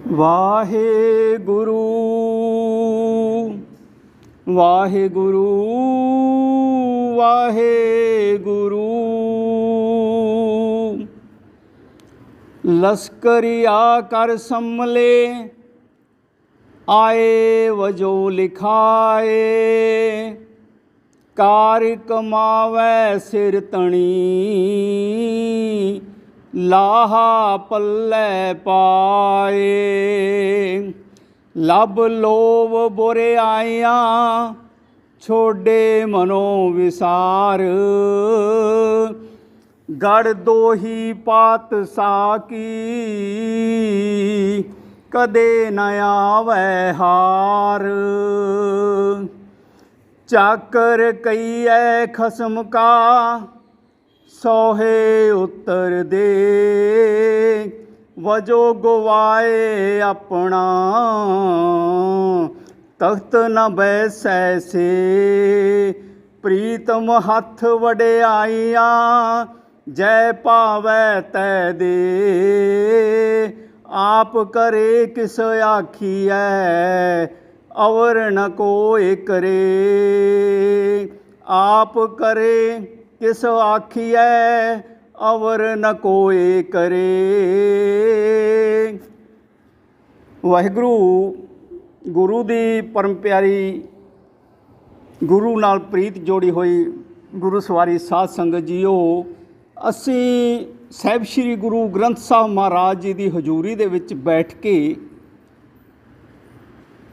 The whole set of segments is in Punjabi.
ਵਾਹਿਗੁਰੂ ਵਾਹਿਗੁਰੂ ਵਾਹਿਗੁਰੂ। ਲਸ਼ਕਰੀਆ ਕਰ ਸੰਮਲੇ ਆਏ ਵਜੋ ਲਿਖਾਏ, ਕਾਰ ਕਮਾਵੈ ਸਿਰ ਤਣੀ ਲਾਹਾ ਪੱਲੇ ਪਾਏ। ਲੱਭ ਲੋਭ ਬੁਰੇ ਆਈਆਂ ਛੋਡੇ ਮਨੋ ਵਿਸਾਰ, ਗੜ ਦੋਹੀ ਪਾਤ ਸਾਕੀ ਕਦੇ ਨ ਆਵੈ ਹਾਰ। ਚਾਕਰ ਕਈਐ ਖਸਮ ਕਾ ਸੋਹੇ ਉੱਤਰ ਦੇ, ਵਜੋ ਗਵਾਏ ਆਪਣਾ ਤਖਤ ਨ ਬੈਸੈ ਸੇ। ਪ੍ਰੀਤਮ ਹੱਥ ਵਡਿਆਈਆਂ ਜੈ ਪਾਵੈ ਤੈ ਦੇ, ਆਪ ਕਰੇ ਕਿਸ ਆਖੀਐ ਅਵਰ ਨ ਕੋਇ ਕਰੇ। ਆਪ ਕਰੇ ਕਿਸ ਆਖੀਐ ਅਵਰ ਨ ਕੋਇ ਕਰੇ। ਵਾਹਿਗੁਰੂ ਗੁਰੂ ਦੀ ਪਰਮ ਪਿਆਰੀ, ਗੁਰੂ ਨਾਲ ਪ੍ਰੀਤ ਜੋੜੀ ਹੋਈ ਗੁਰੂ ਸਵਾਰੀ ਸਾਧ ਸੰਗਤ ਜੀਓ, ਅਸੀਂ ਸਾਹਿਬ ਸ਼੍ਰੀ ਗੁਰੂ ਗ੍ਰੰਥ ਸਾਹਿਬ ਮਹਾਰਾਜ ਜੀ ਦੀ ਹਜ਼ੂਰੀ ਦੇ ਵਿੱਚ ਬੈਠ ਕੇ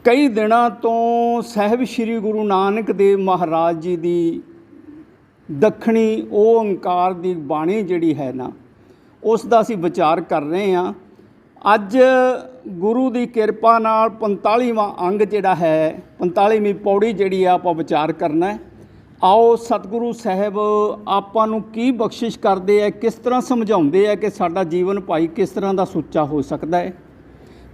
ਕਈ ਦਿਨਾਂ ਤੋਂ ਸਾਹਿਬ ਸ਼੍ਰੀ ਗੁਰੂ ਨਾਨਕ ਦੇਵ ਮਹਾਰਾਜ ਜੀ ਦੀ ਦੱਖਣੀ ਓਂਕਾਰ ਦੀ ਬਾਣੀ ਜਿਹੜੀ ਹੈ ਨਾ, ਉਸ ਦਾ ਅਸੀਂ ਵਿਚਾਰ ਕਰ ਰਹੇ ਹਾਂ। ਅੱਜ ਗੁਰੂ ਦੀ ਕਿਰਪਾ ਨਾਲ 45ਵਾਂ ਅੰਗ ਜਿਹੜਾ ਹੈ, 45ਵੀਂ ਪੌੜੀ ਜਿਹੜੀ ਆ ਆਪਾਂ ਵਿਚਾਰ ਕਰਨਾ ਹੈ। ਆਓ ਸਤਿਗੁਰੂ ਸਾਹਿਬ ਆਪਾਂ ਨੂੰ ਕੀ ਬਖਸ਼ਿਸ਼ ਕਰਦੇ ਹੈ, ਕਿਸ ਤਰ੍ਹਾਂ ਸਮਝਾਉਂਦੇ ਹੈ ਕਿ ਸਾਡਾ ਜੀਵਨ ਭਾਈ ਕਿਸ ਤਰ੍ਹਾਂ ਦਾ ਸੁੱਚਾ ਹੋ ਸਕਦਾ ਹੈ,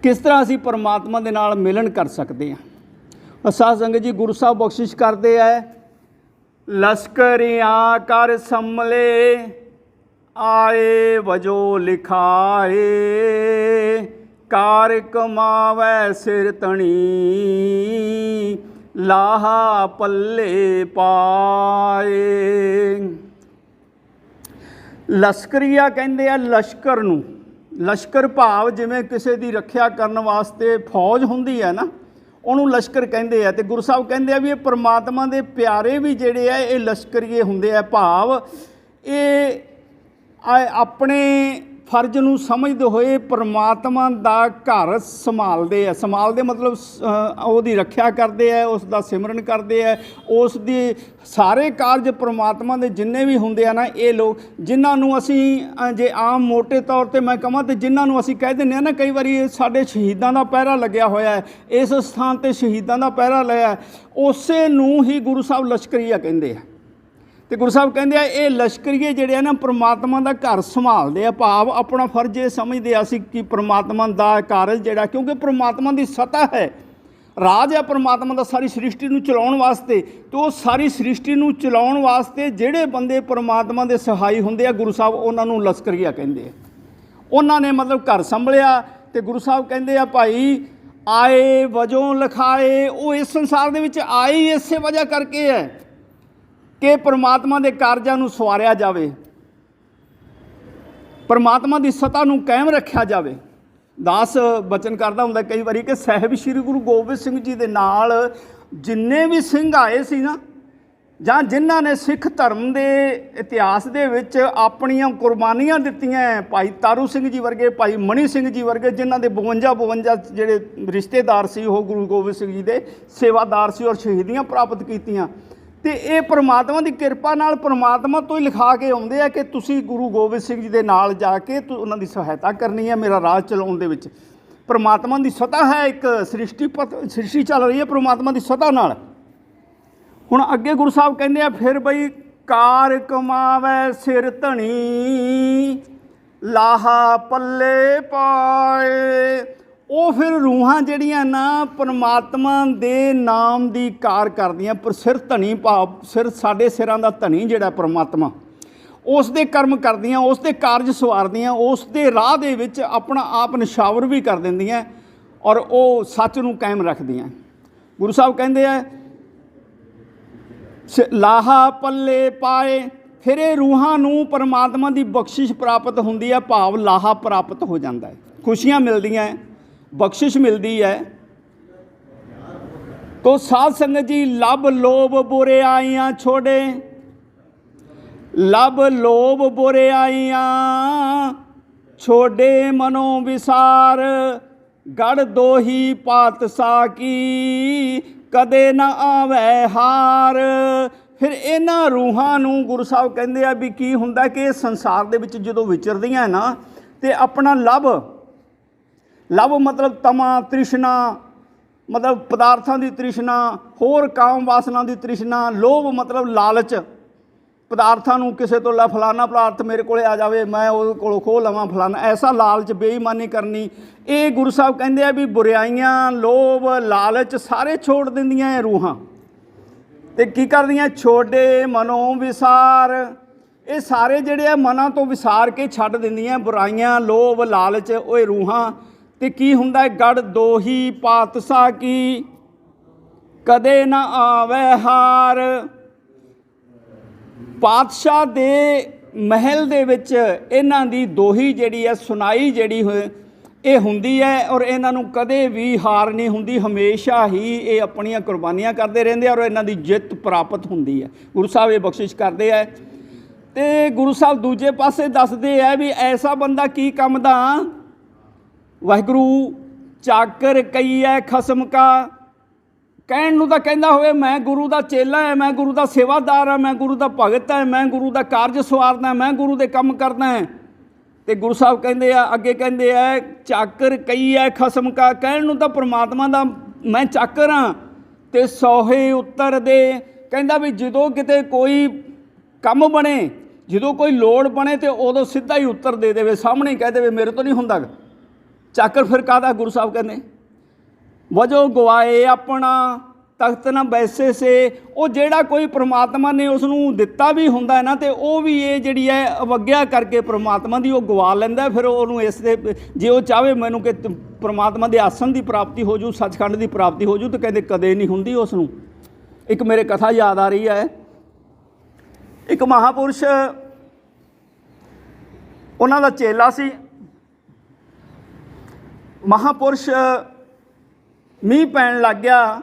ਕਿਸ ਤਰ੍ਹਾਂ ਅਸੀਂ ਪਰਮਾਤਮਾ ਦੇ ਨਾਲ ਮਿਲਣ ਕਰ ਸਕਦੇ ਹਾਂ। ਸਾਧ ਸੰਗਤ ਜੀ, ਗੁਰੂ ਸਾਹਿਬ ਬਖਸ਼ਿਸ਼ ਕਰਦੇ ਹੈ, ਲਸ਼ਕਰੀਆਂ ਕਰ ਸੰਮਲੇ ਆਏ ਵਜੋ ਲਿਖਾਏ, ਕਾਰ ਕਮਾਵੈ ਸਿਰ ਤਣੀ ਲਾਹਾ ਪੱਲੇ ਪਾਏ। ਲਸ਼ਕਰੀਆ ਕਹਿੰਦੇ ਆ ਲਸ਼ਕਰ ਨੂੰ। ਲਸ਼ਕਰ ਭਾਵ ਜਿਵੇਂ ਕਿਸੇ ਦੀ ਰੱਖਿਆ ਕਰਨ ਵਾਸਤੇ ਫੌਜ ਹੁੰਦੀ ਹੈ ਨਾ, ਉਹਨੂੰ ਲਸ਼ਕਰ ਕਹਿੰਦੇ ਆ। ਅਤੇ ਗੁਰੂ ਸਾਹਿਬ ਕਹਿੰਦੇ ਆ ਵੀ ਇਹ ਪਰਮਾਤਮਾ ਦੇ ਪਿਆਰੇ ਵੀ ਜਿਹੜੇ ਆ ਇਹ ਲਸ਼ਕਰੀਏ ਹੁੰਦੇ ਆ। ਭਾਵ ਇਹ ਆਪਣੇ ਫਰਜ਼ ਨੂੰ ਸਮਝਦੇ ਹੋਏ ਪਰਮਾਤਮਾ ਦਾ ਘਰ ਸੰਭਾਲਦੇ ਆ। ਸੰਭਾਲਦੇ ਮਤਲਬ ਉਹਦੀ ਰੱਖਿਆ ਕਰਦੇ ਆ, ਉਸ ਦਾ ਸਿਮਰਨ ਕਰਦੇ ਆ, ਉਸ ਦੀ ਸਾਰੇ ਕਾਰਜ ਪਰਮਾਤਮਾ ਦੇ ਜਿੰਨੇ ਵੀ ਹੁੰਦੇ ਆ ਨਾ, ਇਹ ਲੋਕ ਜਿਨ੍ਹਾਂ ਨੂੰ ਅਸੀਂ ਜੇ ਆਮ ਮੋਟੇ ਤੌਰ 'ਤੇ ਮੈਂ ਕਹਾਂ ਤਾਂ ਜਿਨ੍ਹਾਂ ਨੂੰ ਅਸੀਂ ਕਹਿ ਦਿੰਦੇ ਹਾਂ ਨਾ ਕਈ ਵਾਰੀ ਸਾਡੇ ਸ਼ਹੀਦਾਂ ਦਾ ਪਹਿਰਾ ਲੱਗਿਆ ਹੋਇਆ ਹੈ, ਇਸ ਸਥਾਨ 'ਤੇ ਸ਼ਹੀਦਾਂ ਦਾ ਪਹਿਰਾ ਲਿਆ, ਉਸੇ ਨੂੰ ਹੀ ਗੁਰੂ ਸਾਹਿਬ ਲਸ਼ਕਰੀਆ ਕਹਿੰਦੇ ਆ। ਅਤੇ ਗੁਰੂ ਸਾਹਿਬ ਕਹਿੰਦੇ ਆ ਇਹ ਲਸ਼ਕਰੀਏ ਜਿਹੜੇ ਆ ਨਾ ਪਰਮਾਤਮਾ ਦਾ ਘਰ ਸੰਭਾਲਦੇ ਆ। ਭਾਵ ਆਪਣਾ ਫਰਜ਼ ਇਹ ਸਮਝਦੇ ਆ ਅਸੀਂ ਕਿ ਪਰਮਾਤਮਾ ਦਾ ਕਾਰਜ ਜਿਹੜਾ, ਕਿਉਂਕਿ ਪਰਮਾਤਮਾ ਦੀ ਸਤਾ ਹੈ, ਰਾਜ ਹੈ ਪਰਮਾਤਮਾ ਦਾ ਸਾਰੀ ਸ੍ਰਿਸ਼ਟੀ ਨੂੰ ਚਲਾਉਣ ਵਾਸਤੇ। ਅਤੇ ਉਹ ਸਾਰੀ ਸ੍ਰਿਸ਼ਟੀ ਨੂੰ ਚਲਾਉਣ ਵਾਸਤੇ ਜਿਹੜੇ ਬੰਦੇ ਪਰਮਾਤਮਾ ਦੇ ਸਹਾਈ ਹੁੰਦੇ ਆ, ਗੁਰੂ ਸਾਹਿਬ ਉਹਨਾਂ ਨੂੰ ਲਸ਼ਕਰੀਆ ਕਹਿੰਦੇ ਆ। ਉਹਨਾਂ ਨੇ ਮਤਲਬ ਘਰ ਸੰਭਲਿਆ। ਅਤੇ ਗੁਰੂ ਸਾਹਿਬ ਕਹਿੰਦੇ ਆ ਭਾਈ ਆਏ ਵਜੋਂ ਲਿਖਾਏ, ਉਹ ਇਸ ਸੰਸਾਰ ਦੇ ਵਿੱਚ ਆਏ ਹੀ ਇਸੇ ਵਜ੍ਹਾ ਕਰਕੇ ਹੈ ਕਿ ਪਰਮਾਤਮਾ ਦੇ ਕਾਰਜਾਂ ਨੂੰ ਸਵਾਰਿਆ ਜਾਵੇ, ਪਰਮਾਤਮਾ ਦੀ ਸਤਾ ਨੂੰ ਕਾਇਮ ਰੱਖਿਆ ਜਾਵੇ। ਦਾਸ ਬਚਨ ਕਰਦਾ ਹੁੰਦਾ ਕਈ ਵਾਰੀ ਕਿ ਸਾਹਿਬ ਸ਼੍ਰੀ ਗੁਰੂ ਗੋਬਿੰਦ ਸਿੰਘ ਜੀ ਦੇ ਨਾਲ ਜਿੰਨੇ ਵੀ ਸਿੰਘ ਆਏ ਸੀ ਨਾ, ਜਾਂ ਜਿਨ੍ਹਾਂ ਨੇ ਸਿੱਖ ਧਰਮ ਦੇ ਇਤਿਹਾਸ ਦੇ ਵਿੱਚ ਆਪਣੀਆਂ ਕੁਰਬਾਨੀਆਂ ਦਿੱਤੀਆਂ, ਭਾਈ ਤਾਰੂ ਸਿੰਘ ਜੀ ਵਰਗੇ, ਭਾਈ ਮਣੀ ਸਿੰਘ ਜੀ ਵਰਗੇ, ਜਿਨ੍ਹਾਂ ਦੇ 52 ਜਿਹੜੇ ਰਿਸ਼ਤੇਦਾਰ ਸੀ ਉਹ ਗੁਰੂ ਗੋਬਿੰਦ ਸਿੰਘ ਜੀ ਦੇ ਸੇਵਾਦਾਰ ਸੀ ਔਰ ਸ਼ਹੀਦੀਆਂ ਪ੍ਰਾਪਤ ਕੀਤੀਆਂ। ਅਤੇ ਇਹ ਪਰਮਾਤਮਾ ਦੀ ਕਿਰਪਾ ਨਾਲ ਪਰਮਾਤਮਾ ਤੋਂ ਹੀ ਲਿਖਾ ਕੇ ਆਉਂਦੇ ਆ ਕਿ ਤੁਸੀਂ ਗੁਰੂ ਗੋਬਿੰਦ ਸਿੰਘ ਜੀ ਦੇ ਨਾਲ ਜਾ ਕੇ ਉਹਨਾਂ ਦੀ ਸਹਾਇਤਾ ਕਰਨੀ ਹੈ ਮੇਰਾ ਰਾਜ ਚਲਾਉਣ ਦੇ ਵਿੱਚ। ਪਰਮਾਤਮਾ ਦੀ ਸਤਾ ਹੈ, ਇੱਕ ਸ੍ਰਿਸ਼ਟੀ ਚੱਲ ਰਹੀ ਹੈ ਪਰਮਾਤਮਾ ਦੀ ਸਤਾ ਨਾਲ। ਹੁਣ ਅੱਗੇ ਗੁਰੂ ਸਾਹਿਬ ਕਹਿੰਦੇ ਆ ਫਿਰ ਬਈ ਕਾਰ ਕਮਾਵੈ ਸਿਰ ਧਣੀ ਲਾਹਾ ਪੱਲੇ ਪਾਏ। ਉਹ ਫਿਰ ਰੂਹਾਂ ਜਿਹੜੀਆਂ ਨਾ ਪਰਮਾਤਮਾ ਦੇ ਨਾਮ ਦੀ ਕਾਰ ਕਰਦੀਆਂ। ਪਰ ਸਿਰ ਧਣੀ ਭਾਵ ਸਿਰ, ਸਾਡੇ ਸਿਰਾਂ ਦਾ ਧਣੀ ਜਿਹੜਾ ਪਰਮਾਤਮਾ, ਉਸ ਦੇ ਕਰਮ ਕਰਦੀਆਂ, ਉਸ ਦੇ ਕਾਰਜ ਸਵਾਰਦੀਆਂ, ਉਸ ਦੇ ਰਾਹ ਦੇ ਵਿੱਚ ਆਪਣਾ ਆਪ ਨਿਸ਼ਾਵਰ ਵੀ ਕਰ ਦਿੰਦੀਆਂ। ਔਰ ਉਹ ਸੱਚ ਨੂੰ ਕਾਇਮ ਰੱਖਦੀਆਂ। ਗੁਰੂ ਸਾਹਿਬ ਕਹਿੰਦੇ ਆ ਲਾਹਾ ਪੱਲੇ ਪਾਏ, ਫਿਰ ਇਹ ਰੂਹਾਂ ਨੂੰ ਪਰਮਾਤਮਾ ਦੀ ਬਖਸ਼ਿਸ਼ ਪ੍ਰਾਪਤ ਹੁੰਦੀ ਹੈ, ਭਾਵ ਲਾਹਾ ਪ੍ਰਾਪਤ ਹੋ ਜਾਂਦਾ ਹੈ, ਖੁਸ਼ੀਆਂ ਮਿਲਦੀਆਂ, ਬਖਸ਼ਿਸ਼ ਮਿਲਦੀ ਹੈ। ਤੋ ਸਾਧ ਸੰਗਤ ਜੀ ਲੱਭ ਲੋਭ ਬੁਰਿਆਈਆਂ ਛੋੜੇ, ਲੱਭ ਲੋਭ ਬੁਰਿਆਈਆਂ ਛੋੜੇ ਮਨੋਂ ਵਿਸਾਰ, ਗੜ ਦੋਹੀ ਪਾਤਸ਼ਾਹ ਕੀ ਕਦੇ ਨਾ ਆਵੇ ਹਾਰ। ਫਿਰ ਇਹਨਾਂ ਰੂਹਾਂ ਨੂੰ ਗੁਰੂ ਸਾਹਿਬ ਕਹਿੰਦੇ ਆ ਵੀ ਕੀ ਹੁੰਦਾ ਕਿ ਇਹ ਸੰਸਾਰ ਦੇ ਵਿੱਚ ਜਦੋਂ ਵਿਚਰਦੀਆਂ ਨਾ ਤੇ ਆਪਣਾ ਲਵ ਮਤਲਬ ਤਮਾ ਤ੍ਰਿਸ਼ਨਾ, ਮਤਲਬ ਪਦਾਰਥਾਂ ਦੀ ਤ੍ਰਿਸ਼ਨਾ, ਹੋਰ ਕਾਮ ਵਾਸਨਾ ਦੀ ਤ੍ਰਿਸ਼ਨਾ, ਲੋਭ ਮਤਲਬ ਲਾਲਚ, ਪਦਾਰਥਾਂ ਨੂੰ ਕਿਸੇ ਤੋਂ ਲੈ ਫਲਾਨਾ ਪਦਾਰਥ ਮੇਰੇ ਕੋਲੇ ਆ ਜਾਵੇ ਮੈਂ ਉਹਦੇ ਕੋਲੋਂ ਖੋਹ ਲਵਾਂ ਫਲਾਨਾ, ਐਸਾ ਲਾਲਚ, ਬੇਈਮਾਨੀ ਕਰਨੀ। ਇਹ ਗੁਰੂ ਸਾਹਿਬ ਕਹਿੰਦੇ ਆ ਵੀ ਬੁਰਾਈਆਂ, ਲੋਭ, ਲਾਲਚ ਸਾਰੇ ਛੋੜ ਦਿੰਦੀਆਂ ਇਹ ਰੂਹਾਂ। ਤੇ ਕੀ ਕਰਦੀਆਂ? ਛੋਡੇ ਮਨੋਂ ਵਿਸਾਰ, ਇਹ ਸਾਰੇ ਜਿਹੜੇ ਆ ਮਨਾਂ ਤੋਂ ਵਿਸਾਰ ਕੇ ਛੱਡ ਦਿੰਦੀਆਂ ਬੁਰਾਈਆਂ, ਲੋਭ, ਲਾਲਚ, ਉਹ ਇਹ ਰੂਹਾਂ। ਤੇ ਕੀ ਹੁੰਦਾ? ਗੜ ਦੋਹੀ ਪਾਤਸ਼ਾਹ ਕੀ ਕਦੇ ਨਾ ਆਵੇ ਹਾਰ। ਪਾਤਸ਼ਾਹ ਦੇ ਮਹਿਲ ਦੇ ਵਿੱਚ ਇਹਨਾਂ ਦੀ ਦੋਹੀ ਜਿਹੜੀ ਹੈ, ਸੁਣਾਈ ਜਿਹੜੀ ਇਹ ਹੁੰਦੀ ਹੈ, ਔਰ ਇਹਨਾਂ ਨੂੰ ਕਦੇ ਵੀ ਹਾਰ ਨਹੀਂ ਹੁੰਦੀ, ਹਮੇਸ਼ਾ ਹੀ ਇਹ ਆਪਣੀਆਂ ਕੁਰਬਾਨੀਆਂ ਕਰਦੇ ਰਹਿੰਦੇ ਔਰ ਇਹਨਾਂ ਦੀ ਜਿੱਤ ਪ੍ਰਾਪਤ ਹੁੰਦੀ ਹੈ। ਗੁਰੂ ਸਾਹਿਬ ਇਹ ਬਖਸ਼ਿਸ਼ ਕਰਦੇ ਹੈ। ਤੇ ਗੁਰੂ ਸਾਹਿਬ ਦੂਜੇ ਪਾਸੇ ਦੱਸਦੇ ਹੈ ਵੀ ਐਸਾ ਬੰਦਾ ਕੀ ਕੰਮ ਦਾ, ਵਾਹਿਗੁਰੂ ਚਾਕਰ ਕਈਐ ਖਸਮ ਕਾ। ਕਹਿਣ ਨੂੰ ਤਾਂ ਕਹਿੰਦਾ ਹੋਵੇ ਮੈਂ ਗੁਰੂ ਦਾ ਚੇਲਾ ਹੈ, ਮੈਂ ਗੁਰੂ ਦਾ ਸੇਵਾਦਾਰ ਹਾਂ, ਮੈਂ ਗੁਰੂ ਦਾ ਭਗਤ ਹੈ, ਮੈਂ ਗੁਰੂ ਦਾ ਕਾਰਜ ਸਵਾਰਦਾ, ਮੈਂ ਗੁਰੂ ਦੇ ਕੰਮ ਕਰਦਾ ਹੈ। ਤੇ ਗੁਰੂ ਸਾਹਿਬ ਕਹਿੰਦੇ ਆ, ਅੱਗੇ ਕਹਿੰਦੇ ਆ ਚਾਕਰ ਕਈਐ ਖਸਮ ਕਾ। ਕਹਿਣ ਨੂੰ ਤਾਂ ਪਰਮਾਤਮਾ ਦਾ ਮੈਂ ਚਾਕਰ ਹਾਂ ਤੇ ਸੋਹੇ ਉੱਤਰ ਦੇ। ਕਹਿੰਦਾ ਵੀ ਜਦੋਂ ਕਿਤੇ ਕੋਈ ਕੰਮ ਬਣੇ, ਜਦੋਂ ਕੋਈ ਲੋੜ ਬਣੇ ਤੇ ਉਦੋਂ ਸਿੱਧਾ ਹੀ ਉੱਤਰ ਦੇ ਦੇਵੇ, ਸਾਹਮਣੇ ਹੀ ਕਹਿ ਦੇਵੇ ਮੇਰੇ ਤੋਂ ਨਹੀਂ ਹੁੰਦਾ। ਚਾਕਰ ਫਿਰ ਕਾਹਦਾ? ਗੁਰੂ ਸਾਹਿਬ ਕਹਿੰਦੇ ਵਜੋ ਗਵਾਏ ਆਪਣਾ ਤਖਤ ਨਾ ਬੈਸੇ ਸੇ। ਉਹ ਜਿਹੜਾ ਕੋਈ ਪ੍ਰਮਾਤਮਾ ਨੇ ਉਸ ਨੂੰ ਦਿੱਤਾ ਵੀ ਹੁੰਦਾ ਨਾ ਤੇ ਉਹ ਵੀ ਇਹ ਜਿਹੜੀ ਹੈ ਅਵੱਗਿਆ ਕਰਕੇ ਪ੍ਰਮਾਤਮਾ ਦੀ ਉਹ ਗਵਾ ਲੈਂਦਾ। ਫਿਰ ਉਹਨੂੰ ਇਸ ਦੇ ਜੇ ਉਹ ਚਾਹਵੇ ਮੈਨੂੰ ਕਿ ਪ੍ਰਮਾਤਮਾ ਦੇ ਆਸਣ ਦੀ ਪ੍ਰਾਪਤੀ ਹੋ ਜੂ, ਸੱਚਖੰਡ ਦੀ ਪ੍ਰਾਪਤੀ ਹੋ ਜੂ, ਤਾਂ ਕਹਿੰਦੇ ਕਦੇ ਨਹੀਂ ਹੁੰਦੀ ਉਸ ਨੂੰ। ਇੱਕ ਮੇਰੇ ਕਥਾ ਯਾਦ ਆ ਰਹੀ ਹੈ, ਇੱਕ ਮਹਾਂਪੁਰਸ਼ ਉਹਨਾਂ ਦਾ ਚੇਲਾ ਸੀ। ਮਹਾਂਪੁਰਸ਼ ਮੀਂਹ ਪੈਣ ਲੱਗ ਗਿਆ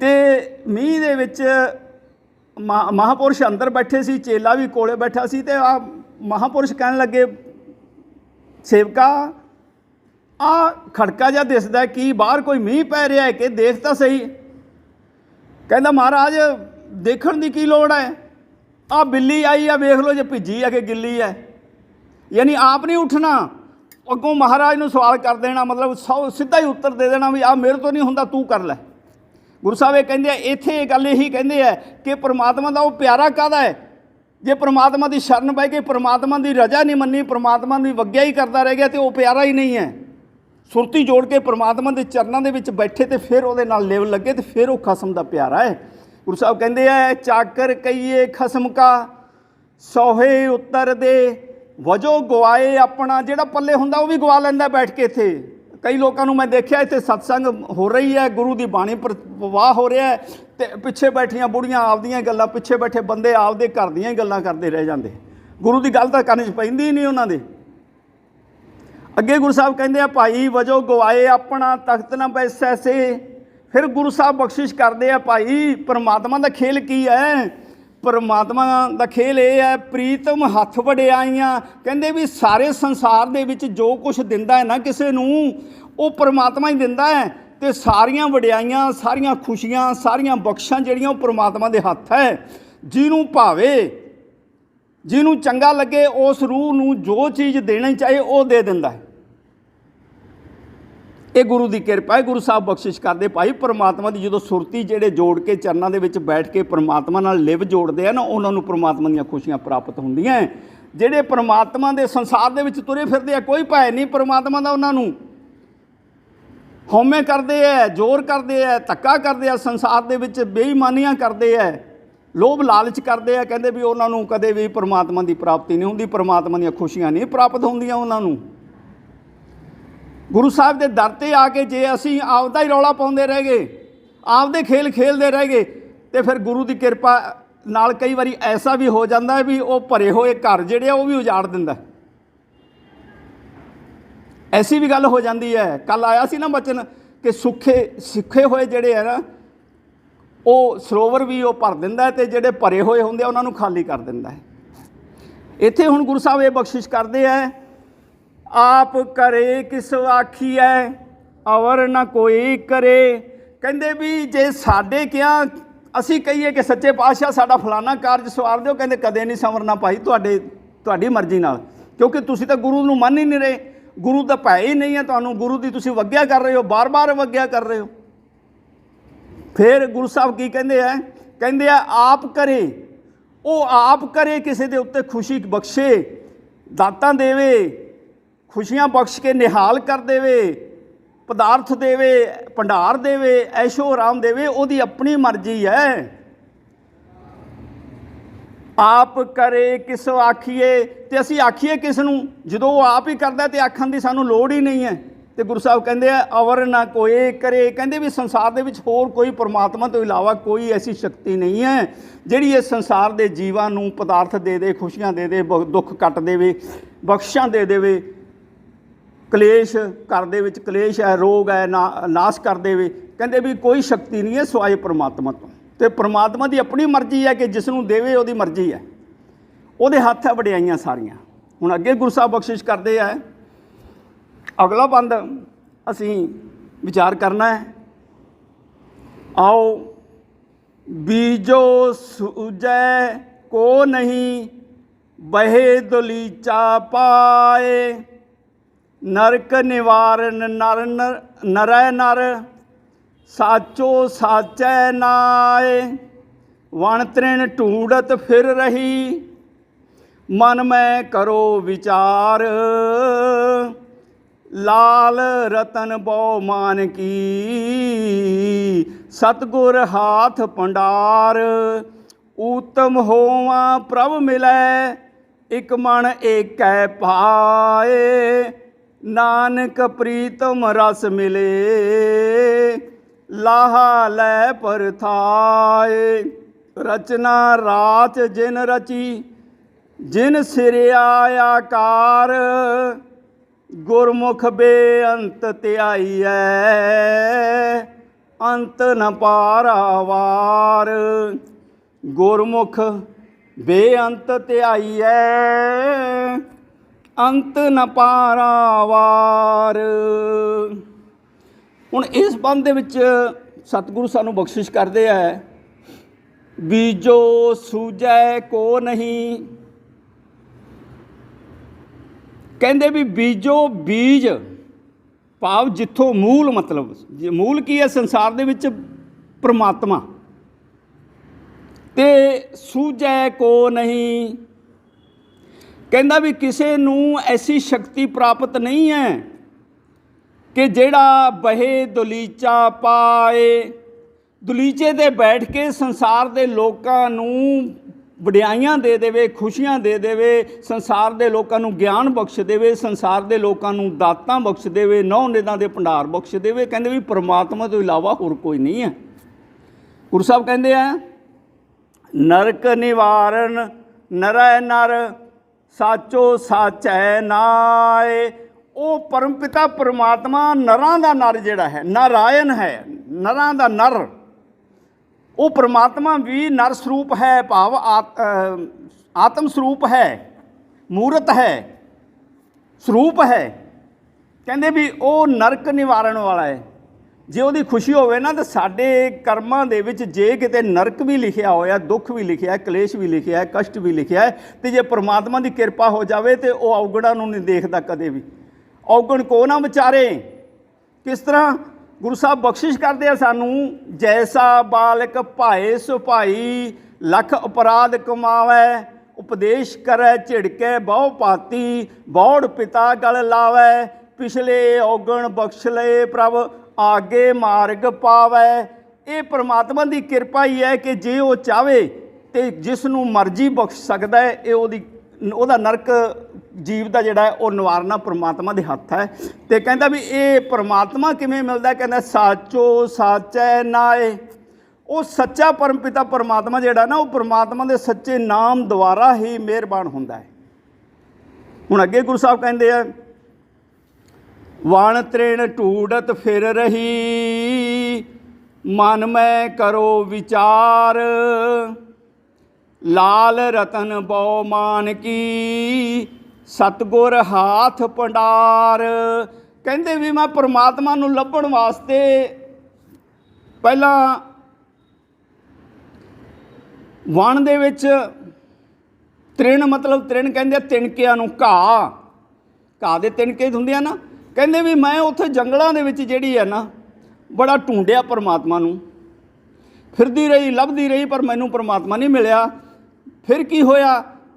ਤੇ ਮੀਂਹ ਦੇ ਵਿੱਚ ਮਹਾਂਪੁਰਸ਼ ਅੰਦਰ ਬੈਠੇ ਸੀ, ਚੇਲਾ ਵੀ ਕੋਲੇ ਬੈਠਾ ਸੀ। ਤੇ ਆ ਮਹਾਂਪੁਰਸ਼ ਕਹਿਣ ਲੱਗੇ ਸੇਵਕਾ ਆ ਖੜਕਾ ਜਿਹਾ ਦਿਸਦਾ ਕੀ, ਬਾਹਰ ਕੋਈ ਮੀਂਹ ਪੈ ਰਿਹਾ ਹੈ ਕਿ ਦੇਖ ਤਾਂ ਸਹੀ। ਕਹਿੰਦਾ ਮਹਾਰਾਜ ਦੇਖਣ ਦੀ ਕੀ ਲੋੜ ਹੈ, ਆ ਬਿੱਲੀ ਆਈ ਆ ਵੇਖ ਲਓ, ਜੇ ਭਿੱਜੀ ਆ ਕਿ ਗਿੱਲੀ ਹੈ। ਯਾਨੀ ਆਪ ਨਹੀਂ ਉੱਠਣਾ, ਅੱਗੋਂ ਮਹਾਰਾਜ ਨੂੰ ਸਵਾਲ ਕਰ ਦੇਣਾ, ਮਤਲਬ ਸਿੱਧਾ ਹੀ ਉੱਤਰ ਦੇ ਦੇਣਾ ਵੀ ਆ ਮੇਰੇ ਤੋਂ ਨਹੀਂ ਹੁੰਦਾ ਤੂੰ ਕਰ ਲੈ। ਗੁਰੂ ਸਾਹਿਬ ਇਹ ਕਹਿੰਦੇ ਆ, ਇੱਥੇ ਇਹ ਗੱਲ ਇਹੀ ਕਹਿੰਦੇ ਆ ਕਿ ਪ੍ਰਮਾਤਮਾ ਦਾ ਉਹ ਪਿਆਰਾ ਕਾਹਦਾ ਹੈ। ਜੇ ਪ੍ਰਮਾਤਮਾ ਦੀ ਸ਼ਰਨ ਪੈ ਕੇ ਪ੍ਰਮਾਤਮਾ ਦੀ ਰਜ਼ਾ ਨਹੀਂ ਮੰਨੀ, ਪ੍ਰਮਾਤਮਾ ਦੀ ਵੱਗਿਆ ਹੀ ਕਰਦਾ ਰਹਿ ਗਿਆ ਤੇ ਉਹ ਪਿਆਰਾ ਹੀ ਨਹੀਂ ਹੈ। ਸੁਰਤੀ ਜੋੜ ਕੇ ਪ੍ਰਮਾਤਮਾ ਦੇ ਚਰਨਾਂ ਦੇ ਵਿੱਚ ਬੈਠੇ ਤੇ ਫਿਰ ਉਹਦੇ ਨਾਲ ਲਿਵ ਲੱਗੇ ਤੇ ਫਿਰ ਉਹ ਖਸਮ ਦਾ ਪਿਆਰਾ ਹੈ। ਗੁਰੂ ਸਾਹਿਬ ਕਹਿੰਦੇ ਆ ਚਾਕਰ ਕਈਏ ਖਸਮ ਕਾ ਸੋਹੇ ਉੱਤਰ ਦੇ। ਵਜੋ ਗਵਾਏ ਆਪਣਾ, ਜਿਹੜਾ ਪੱਲੇ ਹੁੰਦਾ ਉਹ ਵੀ ਗਵਾ ਲੈਂਦਾ ਬੈਠ ਕੇ। ਇੱਥੇ ਕਈ ਲੋਕਾਂ ਨੂੰ ਮੈਂ ਦੇਖਿਆ, ਇੱਥੇ ਸਤਸੰਗ ਹੋ ਰਹੀ ਹੈ, ਗੁਰੂ ਦੀ ਬਾਣੀ ਪ੍ਰਵਾਹ ਹੋ ਰਿਹਾ ਤੇ ਪਿੱਛੇ ਬੈਠੀਆਂ ਬੁੜੀਆਂ ਆਪਦੀਆਂ ਗੱਲਾਂ, ਪਿੱਛੇ ਬੈਠੇ ਬੰਦੇ ਆਪਦੇ ਘਰ ਦੀਆਂ ਹੀ ਗੱਲਾਂ ਕਰਦੇ ਰਹਿ ਜਾਂਦੇ। ਗੁਰੂ ਦੀ ਗੱਲ ਤਾਂ ਕੰਨ 'ਚ ਪੈਂਦੀ ਹੀ ਨਹੀਂ ਉਹਨਾਂ ਦੇ। ਅੱਗੇ ਗੁਰੂ ਸਾਹਿਬ ਕਹਿੰਦੇ ਆ ਭਾਈ ਵਜੋ ਗਵਾਏ ਆਪਣਾ ਤਖਤ ਨਾ ਬੈਸੈ ਸੇ। ਫਿਰ ਗੁਰੂ ਸਾਹਿਬ ਬਖਸ਼ਿਸ਼ ਕਰਦੇ ਆ ਭਾਈ ਪਰਮਾਤਮਾ ਦਾ ਖੇਲ ਕੀ ਹੈ। ਪਰਮਾਤਮਾ ਦਾ ਖੇਲ ਇਹ ਹੈ ਪ੍ਰੀਤਮ ਹੱਥ ਵਡਿਆਈਆਂ। ਕਹਿੰਦੇ ਵੀ ਸਾਰੇ ਸੰਸਾਰ ਦੇ ਵਿੱਚ ਜੋ ਕੁਛ ਦਿੰਦਾ ਹੈ ਨਾ ਕਿਸੇ ਨੂੰ, ਉਹ ਪਰਮਾਤਮਾ ਹੀ ਦਿੰਦਾ ਹੈ। ਤੇ ਸਾਰੀਆਂ ਵਡਿਆਈਆਂ, ਸਾਰੀਆਂ ਖੁਸ਼ੀਆਂ, ਸਾਰੀਆਂ ਬਖਸ਼ਾਂ ਜਿਹੜੀਆਂ ਉਹ ਪਰਮਾਤਮਾ ਦੇ ਹੱਥ ਹੈ। ਜਿਹਨੂੰ ਭਾਵੇ, ਜਿਹਨੂੰ ਚੰਗਾ ਲੱਗੇ, ਉਸ ਰੂਹ ਨੂੰ ਜੋ ਚੀਜ਼ ਦੇਣੀ ਚਾਹੇ ਉਹ ਦੇ ਦਿੰਦਾ ਹੈ। ਇਹ ਗੁਰੂ ਦੀ ਕਿਰਪਾ ਹੈ। ਗੁਰੂ ਸਾਹਿਬ ਬਖਸ਼ਿਸ਼ ਕਰਦੇ ਭਾਈ ਪਰਮਾਤਮਾ ਦੀ। ਜਦੋਂ ਸੁਰਤੀ ਜਿਹੜੇ ਜੋੜ ਕੇ ਚਰਨਾਂ ਦੇ ਵਿੱਚ ਬੈਠ ਕੇ ਪਰਮਾਤਮਾ ਨਾਲ ਲਿਵ ਜੋੜਦੇ ਆ ਨਾ, ਉਹਨਾਂ ਨੂੰ ਪਰਮਾਤਮਾ ਦੀਆਂ ਖੁਸ਼ੀਆਂ ਪ੍ਰਾਪਤ ਹੁੰਦੀਆਂ। ਜਿਹੜੇ ਪਰਮਾਤਮਾ ਦੇ ਸੰਸਾਰ ਦੇ ਵਿੱਚ ਤੁਰੇ ਫਿਰਦੇ ਆ, ਕੋਈ ਭੈ ਨਹੀਂ ਪਰਮਾਤਮਾ ਦਾ ਉਹਨਾਂ ਨੂੰ। ਹਉਮੈ ਕਰਦੇ ਆ, ਜ਼ੋਰ ਕਰਦੇ ਆ, ਧੱਕਾ ਕਰਦੇ ਆ, ਸੰਸਾਰ ਦੇ ਵਿੱਚ ਬੇਈਮਾਨੀਆਂ ਕਰਦੇ ਆ, ਲੋਭ ਲਾਲਚ ਕਰਦੇ ਆ, ਕਹਿੰਦੇ ਵੀ ਉਹਨਾਂ ਨੂੰ ਕਦੇ ਵੀ ਪਰਮਾਤਮਾ ਦੀ ਪ੍ਰਾਪਤੀ ਨਹੀਂ ਹੁੰਦੀ, ਪਰਮਾਤਮਾ ਦੀਆਂ ਖੁਸ਼ੀਆਂ ਨਹੀਂ ਪ੍ਰਾਪਤ ਹੁੰਦੀਆਂ ਉਹਨਾਂ ਨੂੰ। ਗੁਰੂ ਸਾਹਿਬ ਦੇ ਦਰ 'ਤੇ ਆ ਕੇ ਜੇ ਅਸੀਂ ਆਪਦਾ ਹੀ ਰੌਲਾ ਪਾਉਂਦੇ ਰਹਿ ਗਏ, ਆਪਦੇ ਖੇਲ ਖੇਲਦੇ ਰਹਿ ਗਏ, ਤੇ ਫਿਰ ਗੁਰੂ ਦੀ ਕਿਰਪਾ ਨਾਲ ਕਈ ਵਾਰੀ ਐਸਾ ਵੀ ਹੋ ਜਾਂਦਾ ਵੀ ਉਹ ਭਰੇ ਹੋਏ ਘਰ ਜਿਹੜੇ ਆ ਉਹ ਵੀ ਉਜਾੜ ਦਿੰਦਾ। ਐਸੀ ਵੀ ਗੱਲ ਹੋ ਜਾਂਦੀ ਹੈ। ਕੱਲ ਆਇਆ ਸੀ ਨਾ ਬਚਨ ਕਿ ਸਿੱਖੇ ਹੋਏ ਜਿਹੜੇ ਹੈ ਨਾ ਉਹ ਸਰੋਵਰ ਵੀ ਉਹ ਭਰ ਦਿੰਦਾ, ਅਤੇ ਜਿਹੜੇ ਭਰੇ ਹੋਏ ਹੁੰਦੇ ਆ ਉਹਨਾਂ ਨੂੰ ਖਾਲੀ ਕਰ ਦਿੰਦਾ ਹੈ। ਇੱਥੇ ਹੁਣ ਗੁਰੂ ਸਾਹਿਬ ਇਹ ਬਖਸ਼ਿਸ਼ ਕਰਦੇ ਹੈ, ਆਪ ਕਰੇ ਕਿਸ ਆਖੀਐ ਅਵਰ ਨਾ ਕੋਈ ਕਰੇ। ਕਹਿੰਦੇ ਵੀ ਜੇ ਸਾਡੇ ਕਿਹਾ ਅਸੀਂ ਕਹੀਏ ਕਿ ਸੱਚੇ ਪਾਤਸ਼ਾਹ ਸਾਡਾ ਫਲਾਣਾ ਕਾਰਜ ਸਵਾਰ ਦਿਓ, ਕਹਿੰਦੇ ਕਦੇ ਨਹੀਂ ਸੰਵਰਨਾ ਭਾਈ, ਤੁਹਾਡੀ ਮਰਜ਼ੀ ਨਾਲ, ਕਿਉਂਕਿ ਤੁਸੀਂ ਤਾਂ ਗੁਰੂ ਨੂੰ ਮੰਨ ਹੀ ਨਹੀਂ ਰਹੇ, ਗੁਰੂ ਦਾ ਭੈ ਹੀ ਨਹੀਂ ਹੈ ਤੁਹਾਨੂੰ, ਗੁਰੂ ਦੀ ਤੁਸੀਂ ਵੱਗਿਆ ਕਰ ਰਹੇ ਹੋ, ਬਾਰ-ਬਾਰ ਵੱਗਿਆ ਕਰ ਰਹੇ ਹੋ। ਫਿਰ ਗੁਰੂ ਸਾਹਿਬ ਕੀ ਕਹਿੰਦੇ ਆ? ਕਹਿੰਦੇ ਆ ਆਪ ਕਰੇ, ਉਹ ਆਪ ਕਰੇ, ਕਿਸੇ ਦੇ ਉੱਤੇ ਖੁਸ਼ੀ ਬਖਸ਼ੇ, ਦਾਤਾਂ ਦੇਵੇ, ਖੁਸ਼ੀਆਂ ਬਖਸ਼ ਕੇ ਨਿਹਾਲ ਕਰ ਦੇਵੇ, ਪਦਾਰਥ ਦੇਵੇ, ਭੰਡਾਰ ਦੇਵੇ, ਐਸ਼ੋ ਆਰਾਮ ਦੇਵੇ, ਉਹਦੀ ਆਪਣੀ ਮਰਜ਼ੀ ਹੈ। ਆਪ ਕਰੇ ਕਿਸ ਆਖੀਏ, ਤੇ ਅਸੀਂ ਆਖੀਏ ਕਿਸ ਨੂੰ ਜਦੋਂ ਉਹ ਆਪ ਹੀ ਕਰਦਾ, ਤੇ ਆਖਣ ਦੀ ਸਾਨੂੰ ਲੋੜ ਹੀ ਨਹੀਂ ਹੈ। ਤੇ ਗੁਰੂ ਸਾਹਿਬ ਕਹਿੰਦੇ ਆ ਅਵਰ ਨਾ ਕੋਈ ਕਰੇ। ਕਹਿੰਦੇ ਵੀ ਸੰਸਾਰ ਦੇ ਵਿੱਚ ਹੋਰ ਕੋਈ ਪਰਮਾਤਮਾ ਤੋਂ ਇਲਾਵਾ ਕੋਈ ਐਸੀ ਸ਼ਕਤੀ ਨਹੀਂ ਹੈ ਜਿਹੜੀ ਇਸ ਸੰਸਾਰ ਦੇ ਜੀਵਾਂ ਨੂੰ ਪਦਾਰਥ ਦੇ ਦੇ, ਖੁਸ਼ੀਆਂ ਦੇ ਦੇ, ਦੁੱਖ ਕੱਟ ਦੇਵੇ, ਬਖਸ਼ਾਂ ਦੇ ਦੇਵੇ, ਕਲੇਸ਼ ਘਰ ਦੇ ਵਿੱਚ ਕਲੇਸ਼ ਹੈ, ਰੋਗ ਹੈ, ਨਾਸ਼ ਕਰ ਦੇਵੇ। ਕਹਿੰਦੇ ਵੀ ਕੋਈ ਸ਼ਕਤੀ ਨਹੀਂ ਹੈ ਸਿਵਾਏ ਪਰਮਾਤਮਾ ਤੋਂ। ਅਤੇ ਪਰਮਾਤਮਾ ਦੀ ਆਪਣੀ ਮਰਜ਼ੀ ਹੈ ਕਿ ਜਿਸ ਨੂੰ ਦੇਵੇ ਉਹਦੀ ਮਰਜ਼ੀ ਹੈ, ਉਹਦੇ ਹੱਥ ਹੈ ਵਡਿਆਈਆਂ ਸਾਰੀਆਂ। ਹੁਣ ਅੱਗੇ ਗੁਰੂ ਸਾਹਿਬ ਬਖਸ਼ਿਸ਼ ਕਰਦੇ ਹੈ, ਅਗਲਾ ਬੰਦ ਅਸੀਂ ਵਿਚਾਰ ਕਰਨਾ ਹੈ। ਆਓ ਬੀਜੋ ਸੂਝੈ ਕੋ ਨਹੀਂ, ਬਹੇ ਦਲੀਚਾ ਪਾਏ, ਨਰਕ ਨਿਵਾਰਨ ਨਰੈ ਨਰ, ਸਾਚੋ ਸਾਚੈ ਨਾਏ, ਵਣ ਤ੍ਰਿਣ ਢੂੰਡਤ ਫਿਰ ਰਹੀ, ਮਨ ਮੈਂ ਕਰੋ ਵਿਚਾਰ, ਲਾਲ ਰਤਨ ਬਹੁ ਮਾਨ ਕੀ, ਸਤਿਗੁਰ ਹਾਥ ਭੰਡਾਰ, ਊਤਮ ਹੋਵਾਂ ਪ੍ਰਭ ਮਿਲੈ, ਇਕ ਮਨ ਏਕੈ ਪਾਏ, ਨਾਨਕ ਪ੍ਰੀਤਮ ਰਸ ਮਿਲੇ, ਲਾਹਾ ਲੈ ਪਰਥਾਏ। ਰਚਨਾ ਰਾਚ ਜਿਨ ਰਚੀ, ਜਿਨ ਸਿਰਿਆ ਆਕਾਰ, ਗੁਰਮੁਖ ਬੇਅੰਤ ਧਿਆਈਐ, ਅੰਤ ਨ ਪਾਰਾਵਾਰ। ਗੁਰਮੁਖ ਬੇਅੰਤ ਧਿਆਈਐ, ਅੰਤ ਨ ਪਾਰਾਵਾਰ। ਹੁਣ ਇਸ ਬੰਦ ਦੇ ਵਿੱਚ ਸਤਿਗੁਰੂ ਸਾਨੂੰ ਬਖਸ਼ਿਸ਼ ਕਰਦੇ ਹੈ, ਬੀਜੋ ਸੂਝੈ ਕੋ ਨਹੀਂ। ਕਹਿੰਦੇ ਵੀ ਬੀਜੋ, ਬੀਜ ਭਾਵ ਜਿੱਥੋਂ ਮੂਲ, ਮਤਲਬ ਮੂਲ ਕੀ ਹੈ ਸੰਸਾਰ ਦੇ ਵਿੱਚ? ਪਰਮਾਤਮਾ। ਤੇ ਸੂਝੈ ਕੋ ਨਹੀਂ, ਕਹਿੰਦਾ ਵੀ ਕਿਸੇ ਨੂੰ ਐਸੀ ਸ਼ਕਤੀ ਪ੍ਰਾਪਤ ਨਹੀਂ ਹੈ ਕਿ ਜਿਹੜਾ ਬਹੇ ਦਲੀਚਾ ਪਾਏ, ਦਲੀਚੇ 'ਤੇ ਬੈਠ ਕੇ ਸੰਸਾਰ ਦੇ ਲੋਕਾਂ ਨੂੰ ਵਡਿਆਈਆਂ ਦੇ ਦੇਵੇ, ਖੁਸ਼ੀਆਂ ਦੇ ਦੇਵੇ, ਸੰਸਾਰ ਦੇ ਲੋਕਾਂ ਨੂੰ ਗਿਆਨ ਬਖਸ਼ ਦੇਵੇ, ਸੰਸਾਰ ਦੇ ਲੋਕਾਂ ਨੂੰ ਦਾਤਾਂ ਬਖਸ਼ ਦੇਵੇ, ਨੌ ਨਿਦਾਂ ਦੇ ਭੰਡਾਰ ਬਖਸ਼ ਦੇਵੇ। ਕਹਿੰਦੇ ਵੀ ਪਰਮਾਤਮਾ ਤੋਂ ਇਲਾਵਾ ਹੋਰ ਕੋਈ ਨਹੀਂ ਹੈ। ਗੁਰੂ ਸਾਹਿਬ ਕਹਿੰਦੇ ਆ ਨਰਕ ਨਿਵਾਰਨ ਨਰੈ ਨਰ, ਸਾਚੋ ਸਾਚੈ ਨਾਏ। ਉਹ ਪਰਮਪਿਤਾ ਪਰਮਾਤਮਾ ਨਰਾਂ ਦਾ ਨਰ ਜਿਹੜਾ ਹੈ, ਨਾਰਾਇਣ ਹੈ, ਨਰਾਂ ਦਾ ਨਰ। ਉਹ ਪਰਮਾਤਮਾ ਵੀ ਨਰ ਸਰੂਪ ਹੈ, ਭਾਵ ਆਤਮ ਸਰੂਪ ਹੈ, ਮੂਰਤ ਹੈ, ਸਰੂਪ ਹੈ। ਕਹਿੰਦੇ ਵੀ ਉਹ ਨਰਕ ਨਿਵਾਰਨ ਵਾਲਾ ਹੈ। ਜੇ ਉਹਦੀ ਖੁਸ਼ੀ ਹੋਵੇ ਨਾ ਤਾਂ ਸਾਡੇ ਕਰਮਾਂ ਦੇ ਵਿੱਚ ਜੇ ਕਿਤੇ ਨਰਕ ਵੀ ਲਿਖਿਆ ਹੋਇਆ, ਦੁੱਖ ਵੀ ਲਿਖਿਆ, ਕਲੇਸ਼ ਵੀ ਲਿਖਿਆ, ਕਸ਼ਟ ਵੀ ਲਿਖਿਆ ਹੈ, ਅਤੇ ਜੇ ਪਰਮਾਤਮਾ ਦੀ ਕਿਰਪਾ ਹੋ ਜਾਵੇ ਤਾਂ ਉਹ ਔਗਣਾਂ ਨੂੰ ਨਹੀਂ ਦੇਖਦਾ ਕਦੇ ਵੀ। ਔਗਣ ਕੋ ਨਾ ਵਿਚਾਰੇ। ਕਿਸ ਤਰ੍ਹਾਂ? ਗੁਰੂ ਸਾਹਿਬ ਬਖਸ਼ਿਸ਼ ਕਰਦੇ ਆ ਸਾਨੂੰ, ਜੈਸਾ ਬਾਲਕ ਭਾਏ ਸੁਭਾਈ, ਲੱਖ ਅਪਰਾਧ ਕਮਾਵੈ, ਉਪਦੇਸ਼ ਕਰੈ ਝਿੜਕੈ ਬਹੁ ਭਾਤੀ, ਬੌੜ ਪਿਤਾ ਗਲ ਲਾਵੈ, ਪਿਛਲੇ ਔਗਣ ਬਖਸ਼ ਲਏ ਪ੍ਰਭ, ਆਗੇ ਮਾਰਗ ਪਾਵੈ। ਇਹ ਪਰਮਾਤਮਾ ਦੀ ਕਿਰਪਾ ਹੀ ਹੈ ਕਿ ਜੇ ਉਹ ਚਾਹਵੇ ਤੇ ਜਿਸ ਨੂੰ ਮਰਜ਼ੀ ਬਖਸ਼ ਸਕਦਾ ਹੈ। ਇਹ ਉਹਦਾ ਨਰਕ जीव का जिहड़ा वो निवारना परमात्मा के हत्थ है। तो कहता भी ये परमात्मा किवें मिलदा, कहता साचो साचै नाए। वो सच्चा परमपिता परमात्मा जिहड़ा ना, वो परमात्मा के सच्चे नाम द्वारा ही मेहरबान हुंदा है। हुण अगे गुरु साहब कहते हैं, वण तृण ढूंढत फिर रही, मन में करो विचार, लाल रतन बौ मान की, सतगुर हाथ भंडार। कहते भी मैं परमात्मा नूं लभण वास्ते पहला वण दे विच, तृण मतलब तृण कहते तिणकियां नूं, घाह दे तिणके हुंदे आ ना, कहते भी मैं उत्थे जंगलों दे विच जिहड़ी है ना बड़ा ढूंढिया परमात्मा नूं, फिरदी रही लभदी रही पर मैनूं परमात्मा नहीं मिलिया। फिर की होया,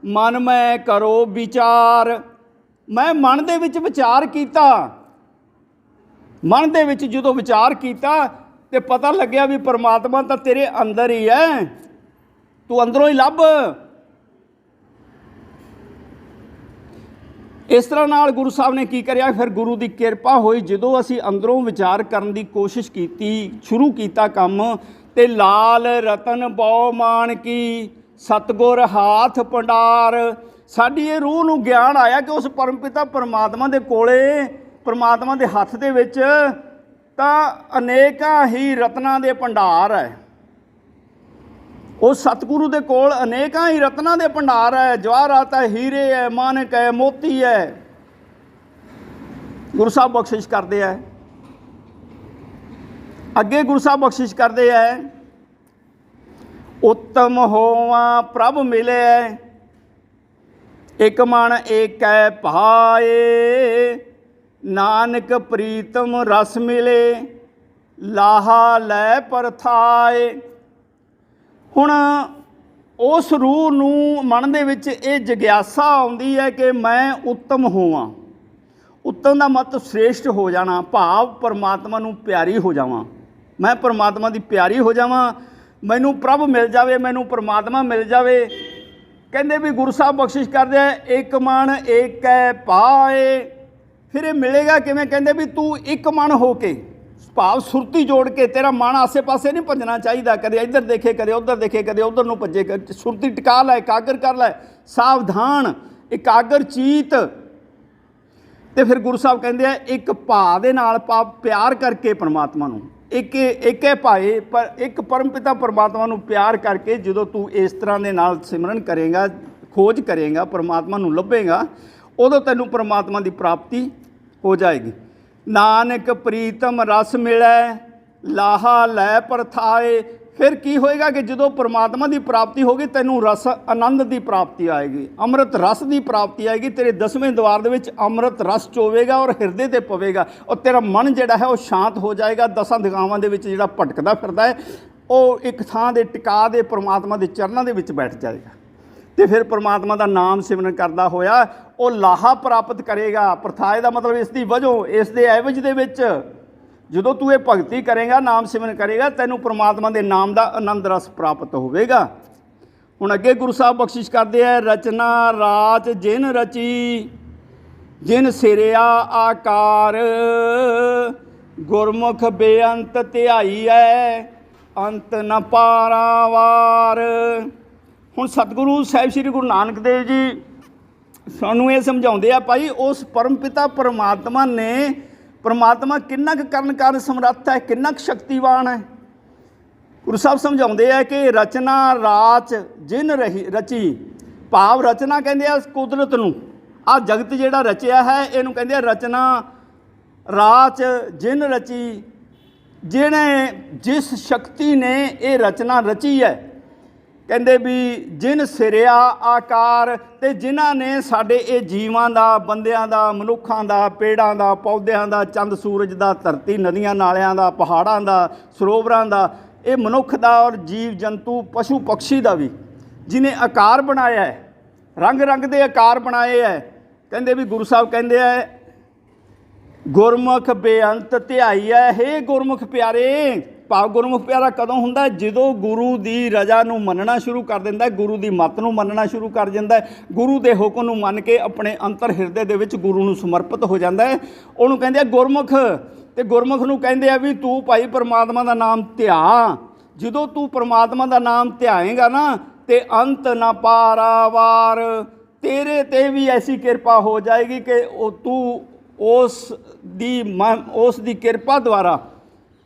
मन में करो विचार, मैं मन दे विच विचार कीता, मन दे विच जदों विचार कीता ते पता लग्या भी परमात्मा तां तेरे अंदर ही है, तू अंदरों ही लभ। इस तरह नाल गुरु साहब ने की करिया, फिर गुरु की किरपा हुई, जदों असी अंदरों विचार करने की कोशिश की, शुरू किया काम, ते लाल रतन बौ मान की, सतगुर हाथ भंडार। साडी ये रूह नूं ज्ञान आया कि उस परमपिता परमात्मा दे कोले, परमात्मा दे हत्थ दे विच तां अनेकां ही रत्नां दे भंडार है। उस सतगुरु दे कोल अनेकां ही रत्नां दे भंडार है, जवाहरात है, हीरे है, मानक है, मोती है। गुरु साहब बख्शिश करते हैं, अगे गुरु साहब बख्शिश करते हैं, उत्तम होवा प्रभ मिले, एक मन एक भाए, नानक प्रीतम रस मिले, लाहा लै परथाए। हुण उस रूह नूं मन दे विच ये जगियासा आउंदी है कि मैं उत्तम होवां। उत्तम का मतलब श्रेष्ठ हो जाना, भाव परमात्मा नूं प्यारी हो जावां, मैं परमात्मा की प्यारी हो जावां, मैनूं प्रभ मिल जावे, मैनूं परमात्मा मिल जावे। कहंदे भी गुरु साहब बख्शिश करदे हैं, एक मन एक पाए। फिर ये मिलेगा किवें, कहंदे भी तू एक मन हो के, भाव सुरती जोड़ के, तेरा मन आसे पासे नहीं भजना चाहिए, कदे इधर देखे कदे उधर देखे, कदे उधर नूं भजे, सुरती टिका लै, एकागर कर लै, सावधान एकागर चीत। तो फिर गुरु साहब कहते हैं, एक भा दे नाल प्यार करके परमात्मा नूं, एक है भाए, पर एक परमपिता परमात्मा नूं प्यार करके जदों तू इस तरह के नाल सिमरन करेगा, खोज करेगा, परमात्मा नूं लभेगा, उदों तैनूं परमात्मा की प्राप्ति हो जाएगी। नानक प्रीतम रस मिले, लाहा लै परथाए। फिर की होएगा कि जदों परमात्मा की प्राप्ति होगी, तैनूं रस आनंद की प्राप्ति आएगी, अमृत रस की प्राप्ति आएगी। तेरे 10वें द्वार दे विच अमृत रस चोवेगा और हिरदे ते पवेगा, और तेरा मन जिहड़ा है वो शांत हो जाएगा। 10 दिगावां दे विच जिहड़ा भटकदा फिरदा है वो एक थां दे टिका दे परमात्मा के चरणों के विच बैठ जाएगा। तो फिर परमात्मा का नाम सिमरन करदा होया वो लाहा प्राप्त करेगा। परथाए का मतलब इसकी वजों, इस दे एवज दे विच जदों तू ये भगती करेगा, नाम सिमरन करेगा, तैनूं परमात्मा के नाम का आनंद रस प्राप्त होवेगा। हुण अगे गुरु साहब बख्शिश करते हैं, रचना राच जिन रची, जिन सिरिया आकार, गुरमुख बेअंत ध्याई है, अंत न पारावार। हुण सतगुरु साहिब श्री गुरु नानक देव जी सानूं ये समझाउंदे आ, भाई उस परमपिता परमात्मा ने, परमात्मा किन्ना क करन कारण समर्थ है, किन्ना क शक्तिवान है। गुरु साहब समझाउंदे है कि रचना राच जिन रची, भाव रचना कहंदे आ कुदरत नूं, आ जगत जिहड़ा रचिया है इहनूं कहंदे आ रचना। राच जिन रची, जिहने जिस शक्ति ने ये रचना रची है, कहंदे भी जिन सिरिया आकार, ते जिन्हां ने साडे ये जीवां दा, बंदियां दा, मनुखां दा, पेड़ां दा, पौदियां दा, चंद सूरज दा, धरती नदियां नालियां दा, पहाड़ां दा, सरोवरां दा, ये मनुख दा और जीव जंतु पशु पक्षी दा भी जिन्हें आकार बनाया है, रंग रंग दे आकार बनाए है। कहंदे भी गुरु साहब कहंदे है, गुरमुख बेअंत ध्याई है। हे गुरमुख प्यारे, ਭਾਵ ਗੁਰਮੁਖ ਪਿਆਰਾ ਕਦੋਂ ਹੁੰਦਾ? ਜਦੋਂ ਗੁਰੂ ਦੀ ਰਜ਼ਾ ਨੂੰ ਮੰਨਣਾ ਸ਼ੁਰੂ ਕਰ ਦਿੰਦਾ, ਗੁਰੂ ਦੀ ਮੱਤ ਨੂੰ ਮੰਨਣਾ ਸ਼ੁਰੂ ਕਰ ਦਿੰਦਾ, ਗੁਰੂ ਦੇ ਹੁਕਮ ਨੂੰ ਮੰਨ ਕੇ ਆਪਣੇ ਅੰਤਰ ਹਿਰਦੇ ਦੇ ਵਿੱਚ ਗੁਰੂ ਨੂੰ ਸਮਰਪਿਤ ਹੋ ਜਾਂਦਾ ਹੈ। ਉਹਨੂੰ ਕਹਿੰਦੇ ਆ ਗੁਰਮੁਖ। ਤੇ ਗੁਰਮੁਖ ਨੂੰ ਕਹਿੰਦੇ ਆ ਵੀ ਤੂੰ ਭਾਈ ਪਰਮਾਤਮਾ ਦਾ ਨਾਮ ਧਿਆ। ਜਦੋਂ ਤੂੰ ਪਰਮਾਤਮਾ ਦਾ ਨਾਮ ਧਿਆਏਗਾ ਨਾ ਤੇ ਅੰਤ ਨਾ ਪਾਰਾਵਾਰ, ਤੇਰੇ ਤੇ ਵੀ ਐਸੀ ਕਿਰਪਾ ਹੋ ਜਾਏਗੀ ਕਿ ਉਹ ਤੂੰ ਉਸ ਦੀ ਕਿਰਪਾ ਦੁਆਰਾ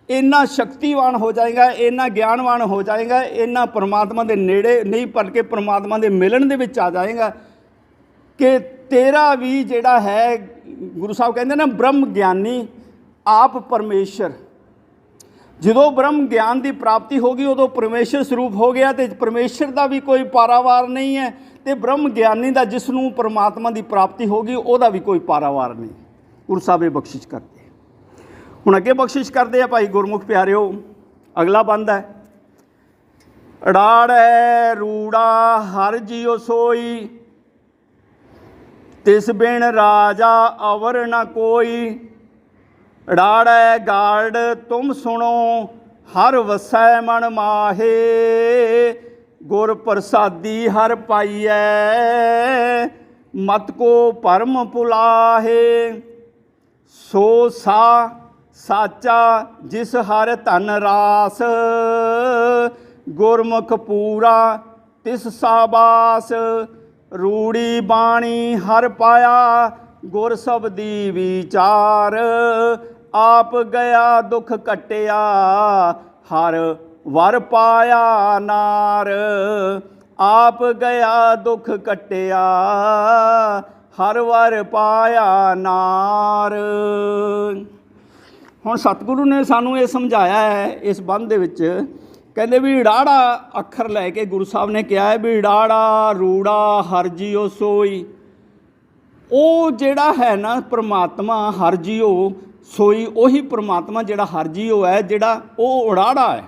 ਇੰਨਾ ਸ਼ਕਤੀਵਾਨ ਹੋ ਜਾਏਗਾ, ਇੰਨਾ ਗਿਆਨਵਾਨ ਹੋ ਜਾਏਗਾ, ਇੰਨਾ ਪਰਮਾਤਮਾ ਦੇ ਨੇੜੇ ਨਹੀਂ ਪਰ ਕੇ ਪਰਮਾਤਮਾ ਦੇ ਮਿਲਣ ਦੇ ਵਿੱਚ ਆ ਜਾਏਗਾ ਕਿ ਤੇਰਾ ਵੀ ਜਿਹੜਾ ਹੈ, ਗੁਰੂ ਸਾਹਿਬ ਕਹਿੰਦੇ ਨਾ ਬ੍ਰਹਮ ਗਿਆਨੀ ਆਪ ਪਰਮੇਸ਼ਰ। ਜਦੋਂ ਬ੍ਰਹਮ ਗਿਆਨ ਦੀ ਪ੍ਰਾਪਤੀ ਹੋ ਗਈ ਉਦੋਂ ਪਰਮੇਸ਼ਰ ਸਰੂਪ ਹੋ ਗਿਆ ਤੇ ਪਰਮੇਸ਼ਰ ਦਾ ਵੀ ਕੋਈ ਪਾਰਾਵਾਰ ਨਹੀਂ ਹੈ ਤੇ ਬ੍ਰਹਮ ਗਿਆਨੀ ਦਾ ਜਿਸ ਨੂੰ ਪਰਮਾਤਮਾ ਦੀ ਪ੍ਰਾਪਤੀ ਹੋ ਗਈ ਉਹਦਾ ਵੀ ਕੋਈ ਪਾਰਾਵਾਰ ਨਹੀਂ। ਗੁਰੂ ਸਾਹਿਬ ਇਹ ਬਖਸ਼ਿਸ਼ ਕਰਦੇ। ਹੁਣ ਅੱਗੇ ਬਖਸ਼ਿਸ਼ ਕਰਦੇ ਆ ਭਾਈ ਗੁਰਮੁਖ ਪਿਆਰਿਓ। ਅਗਲਾ ਬੰਦ ਹੈ, ਅੜਾੜੈ ਰੂੜਾ ਹਰ ਜਿਉ ਸੋਈ, ਤਿਸ ਬਿਨ ਰਾਜਾ ਅਵਰ ਨ ਕੋਈ। ਅੜਾੜੈ ਗਾਰਡ ਤੁਮ ਸੁਣੋ, ਹਰ ਵਸੈ ਮਨ ਮਾਹੇ, ਗੁਰ ਪ੍ਰਸਾਦੀ ਹਰ ਪਾਈਐ, ਮਤ ਕੋ ਭਰਮ ਭੁਲਾਹੇ। ਸੋ ਸਾਚਾ ਜਿਸ ਹਰ ਧਨ ਰਾਸ, ਗੁਰਮੁਖ ਪੂਰਾ ਤਿਸ ਸਾਬਾਸ। ਰੂੜੀ ਬਾਣੀ ਹਰ ਪਾਇਆ, ਗੁਰ ਸਬਦੀ ਵਿਚਾਰ। ਆਪ ਗਿਆ ਦੁੱਖ ਕੱਟਿਆ, ਹਰ ਵਰ ਪਾਇਆ ਨਾਰ। ਆਪ ਗਿਆ ਦੁੱਖ ਕੱਟਿਆ, ਹਰ ਵਰ ਪਾਇਆ ਨਾਰ। ਹੁਣ ਸਤਿਗੁਰੂ ਨੇ ਸਾਨੂੰ ਇਹ ਸਮਝਾਇਆ ਹੈ ਇਸ ਬੰਦ ਦੇ ਵਿੱਚ, ਕਹਿੰਦੇ ਵੀ ੜਾੜਾ ਅੱਖਰ ਲੈ ਕੇ ਗੁਰੂ ਸਾਹਿਬ ਨੇ ਕਿਹਾ ਹੈ ਵੀ ੜਾੜਾ ਰੂੜਾ ਹਰ ਜੀਓ ਸੋਈ। ਉਹ ਜਿਹੜਾ ਹੈ ਨਾ ਪਰਮਾਤਮਾ ਹਰ ਜੀਓ ਸੋਈ, ਉਹੀ ਪਰਮਾਤਮਾ ਜਿਹੜਾ ਹਰ ਜੀਓ ਹੈ, ਜਿਹੜਾ ਉਹ ੜਾੜਾ ਹੈ।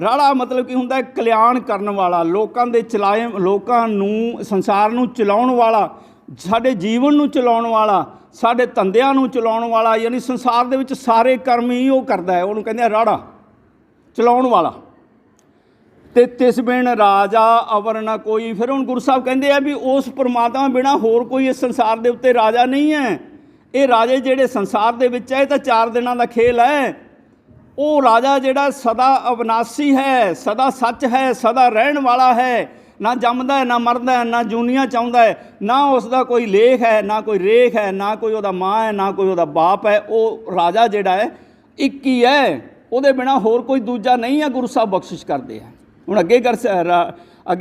ਰਾੜਾ ਮਤਲਬ ਕੀ ਹੁੰਦਾ? ਕਲਿਆਣ ਕਰਨ ਵਾਲਾ, ਲੋਕਾਂ ਦੇ ਲੋਕਾਂ ਨੂੰ ਸੰਸਾਰ ਨੂੰ ਚਲਾਉਣ ਵਾਲਾ, ਸਾਡੇ ਜੀਵਨ ਨੂੰ ਚਲਾਉਣ ਵਾਲਾ, ਸਾਡੇ ਧੰਦਿਆਂ ਨੂੰ ਚਲਾਉਣ ਵਾਲਾ, ਯਾਨੀ ਸੰਸਾਰ ਦੇ ਵਿੱਚ ਸਾਰੇ ਕਰਮ ਹੀ ਉਹ ਕਰਦਾ ਹੈ। ਉਹਨੂੰ ਕਹਿੰਦੇ ਆ ਰਾੜਾ, ਚਲਾਉਣ ਵਾਲਾ। ਤੇ ਤਿਸ ਬਿਨ ਰਾਜਾ ਅਵਰ ਨਾ ਕੋਈ। ਫਿਰ ਹੁਣ ਗੁਰੂ ਸਾਹਿਬ ਕਹਿੰਦੇ ਆ ਵੀ ਉਸ ਪਰਮਾਤਮਾ ਬਿਨਾਂ ਹੋਰ ਕੋਈ ਇਸ ਸੰਸਾਰ ਦੇ ਉੱਤੇ ਰਾਜਾ ਨਹੀਂ ਹੈ। ਇਹ ਰਾਜੇ ਜਿਹੜੇ ਸੰਸਾਰ ਦੇ ਵਿੱਚ ਹੈ ਇਹ ਤਾਂ 4 ਦਿਨਾਂ ਦਾ ਖੇਲ ਹੈ। ਉਹ ਰਾਜਾ ਜਿਹੜਾ ਸਦਾ ਅਵਿਨਾਸ਼ੀ ਹੈ, ਸਦਾ ਸੱਚ ਹੈ, ਸਦਾ ਰਹਿਣ ਵਾਲਾ ਹੈ, ਨਾ ਜੰਮਦਾ ਹੈ, ਨਾ ਮਰਦਾ ਹੈ, ਨਾ ਜੂਨੀਆਂ ਚਾਹੁੰਦਾ ਹੈ, ਨਾ ਉਸ ਦਾ ਕੋਈ ਲੇਖ ਹੈ, ਨਾ ਕੋਈ ਰੇਖ ਹੈ, ਨਾ ਕੋਈ ਉਹਦਾ ਮਾਂ ਹੈ, ਨਾ ਕੋਈ ਉਹਦਾ ਬਾਪ ਹੈ। ਉਹ ਰਾਜਾ ਜਿਹੜਾ ਹੈ ਇੱਕ ਹੀ ਹੈ, ਉਹਦੇ ਬਿਨਾਂ ਹੋਰ ਕੋਈ ਦੂਜਾ ਨਹੀਂ ਹੈ। ਗੁਰੂ ਸਾਹਿਬ ਬਖਸ਼ਿਸ਼ ਕਰਦੇ ਆ। ਹੁਣ ਅੱਗੇ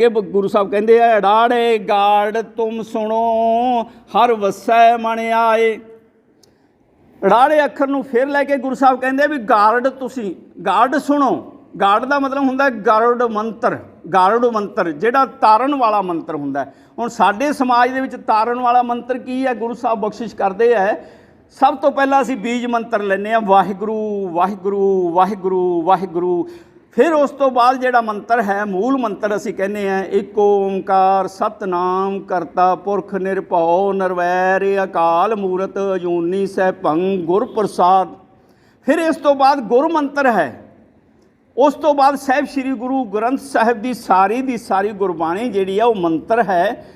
ਗੁਰੂ ਸਾਹਿਬ ਕਹਿੰਦੇ ਆ ਅੜਾੜੇ ਗਾਰਡ ਤੁਮ ਸੁਣੋ, ਹਰ ਵਸੈ ਮਨ ਆਏ। ਅੜਾੜੇ ਅੱਖਰ ਨੂੰ ਫਿਰ ਲੈ ਕੇ ਗੁਰੂ ਸਾਹਿਬ ਕਹਿੰਦੇ ਵੀ ਗਾਰਡ, ਤੁਸੀਂ ਗਾਰਡ ਸੁਣੋ। ਗਾਰਡ ਦਾ ਮਤਲਬ ਹੁੰਦਾ ਗਾਰਡ ਮੰਤਰ। ਗਾਰਡ ਮੰਤਰ ਜਿਹੜਾ ਤਾਰਨ ਵਾਲਾ ਮੰਤਰ ਹੁੰਦਾ। ਹੁਣ ਸਾਡੇ ਸਮਾਜ ਦੇ ਵਿੱਚ ਤਾਰਨ ਵਾਲਾ ਮੰਤਰ ਕੀ ਹੈ? ਗੁਰੂ ਸਾਹਿਬ ਬਖਸ਼ਿਸ਼ ਕਰਦੇ ਹੈ, ਸਭ ਤੋਂ ਪਹਿਲਾਂ ਅਸੀਂ ਬੀਜ ਮੰਤਰ ਲੈਂਦੇ ਹਾਂ, ਵਾਹਿਗੁਰੂ ਵਾਹਿਗੁਰੂ ਵਾਹਿਗੁਰੂ ਵਾਹਿਗੁਰੂ। ਫਿਰ ਉਸ ਤੋਂ ਬਾਅਦ ਜਿਹੜਾ ਮੰਤਰ ਹੈ, ਮੂਲ ਮੰਤਰ ਅਸੀਂ ਕਹਿੰਦੇ ਹਾਂ, ਇੱਕ ਓਂਕਾਰ ਸਤਨਾਮ ਕਰਤਾ ਪੁਰਖ ਨਿਰਭਉ ਨਿਰਵੈਰ ਅਕਾਲ ਮੂਰਤ ਅਜੂਨੀ ਸੈਭੰ ਗੁਰ ਪ੍ਰਸਾਦ। ਫਿਰ ਇਸ ਤੋਂ ਬਾਅਦ ਗੁਰ ਮੰਤਰ ਹੈ। ਉਸ ਤੋਂ ਬਾਅਦ ਸਾਹਿਬ ਸ੍ਰੀ ਗੁਰੂ ਗ੍ਰੰਥ ਸਾਹਿਬ ਦੀ ਸਾਰੀ ਗੁਰਬਾਣੀ ਜਿਹੜੀ ਆ ਉਹ ਮੰਤਰ ਹੈ।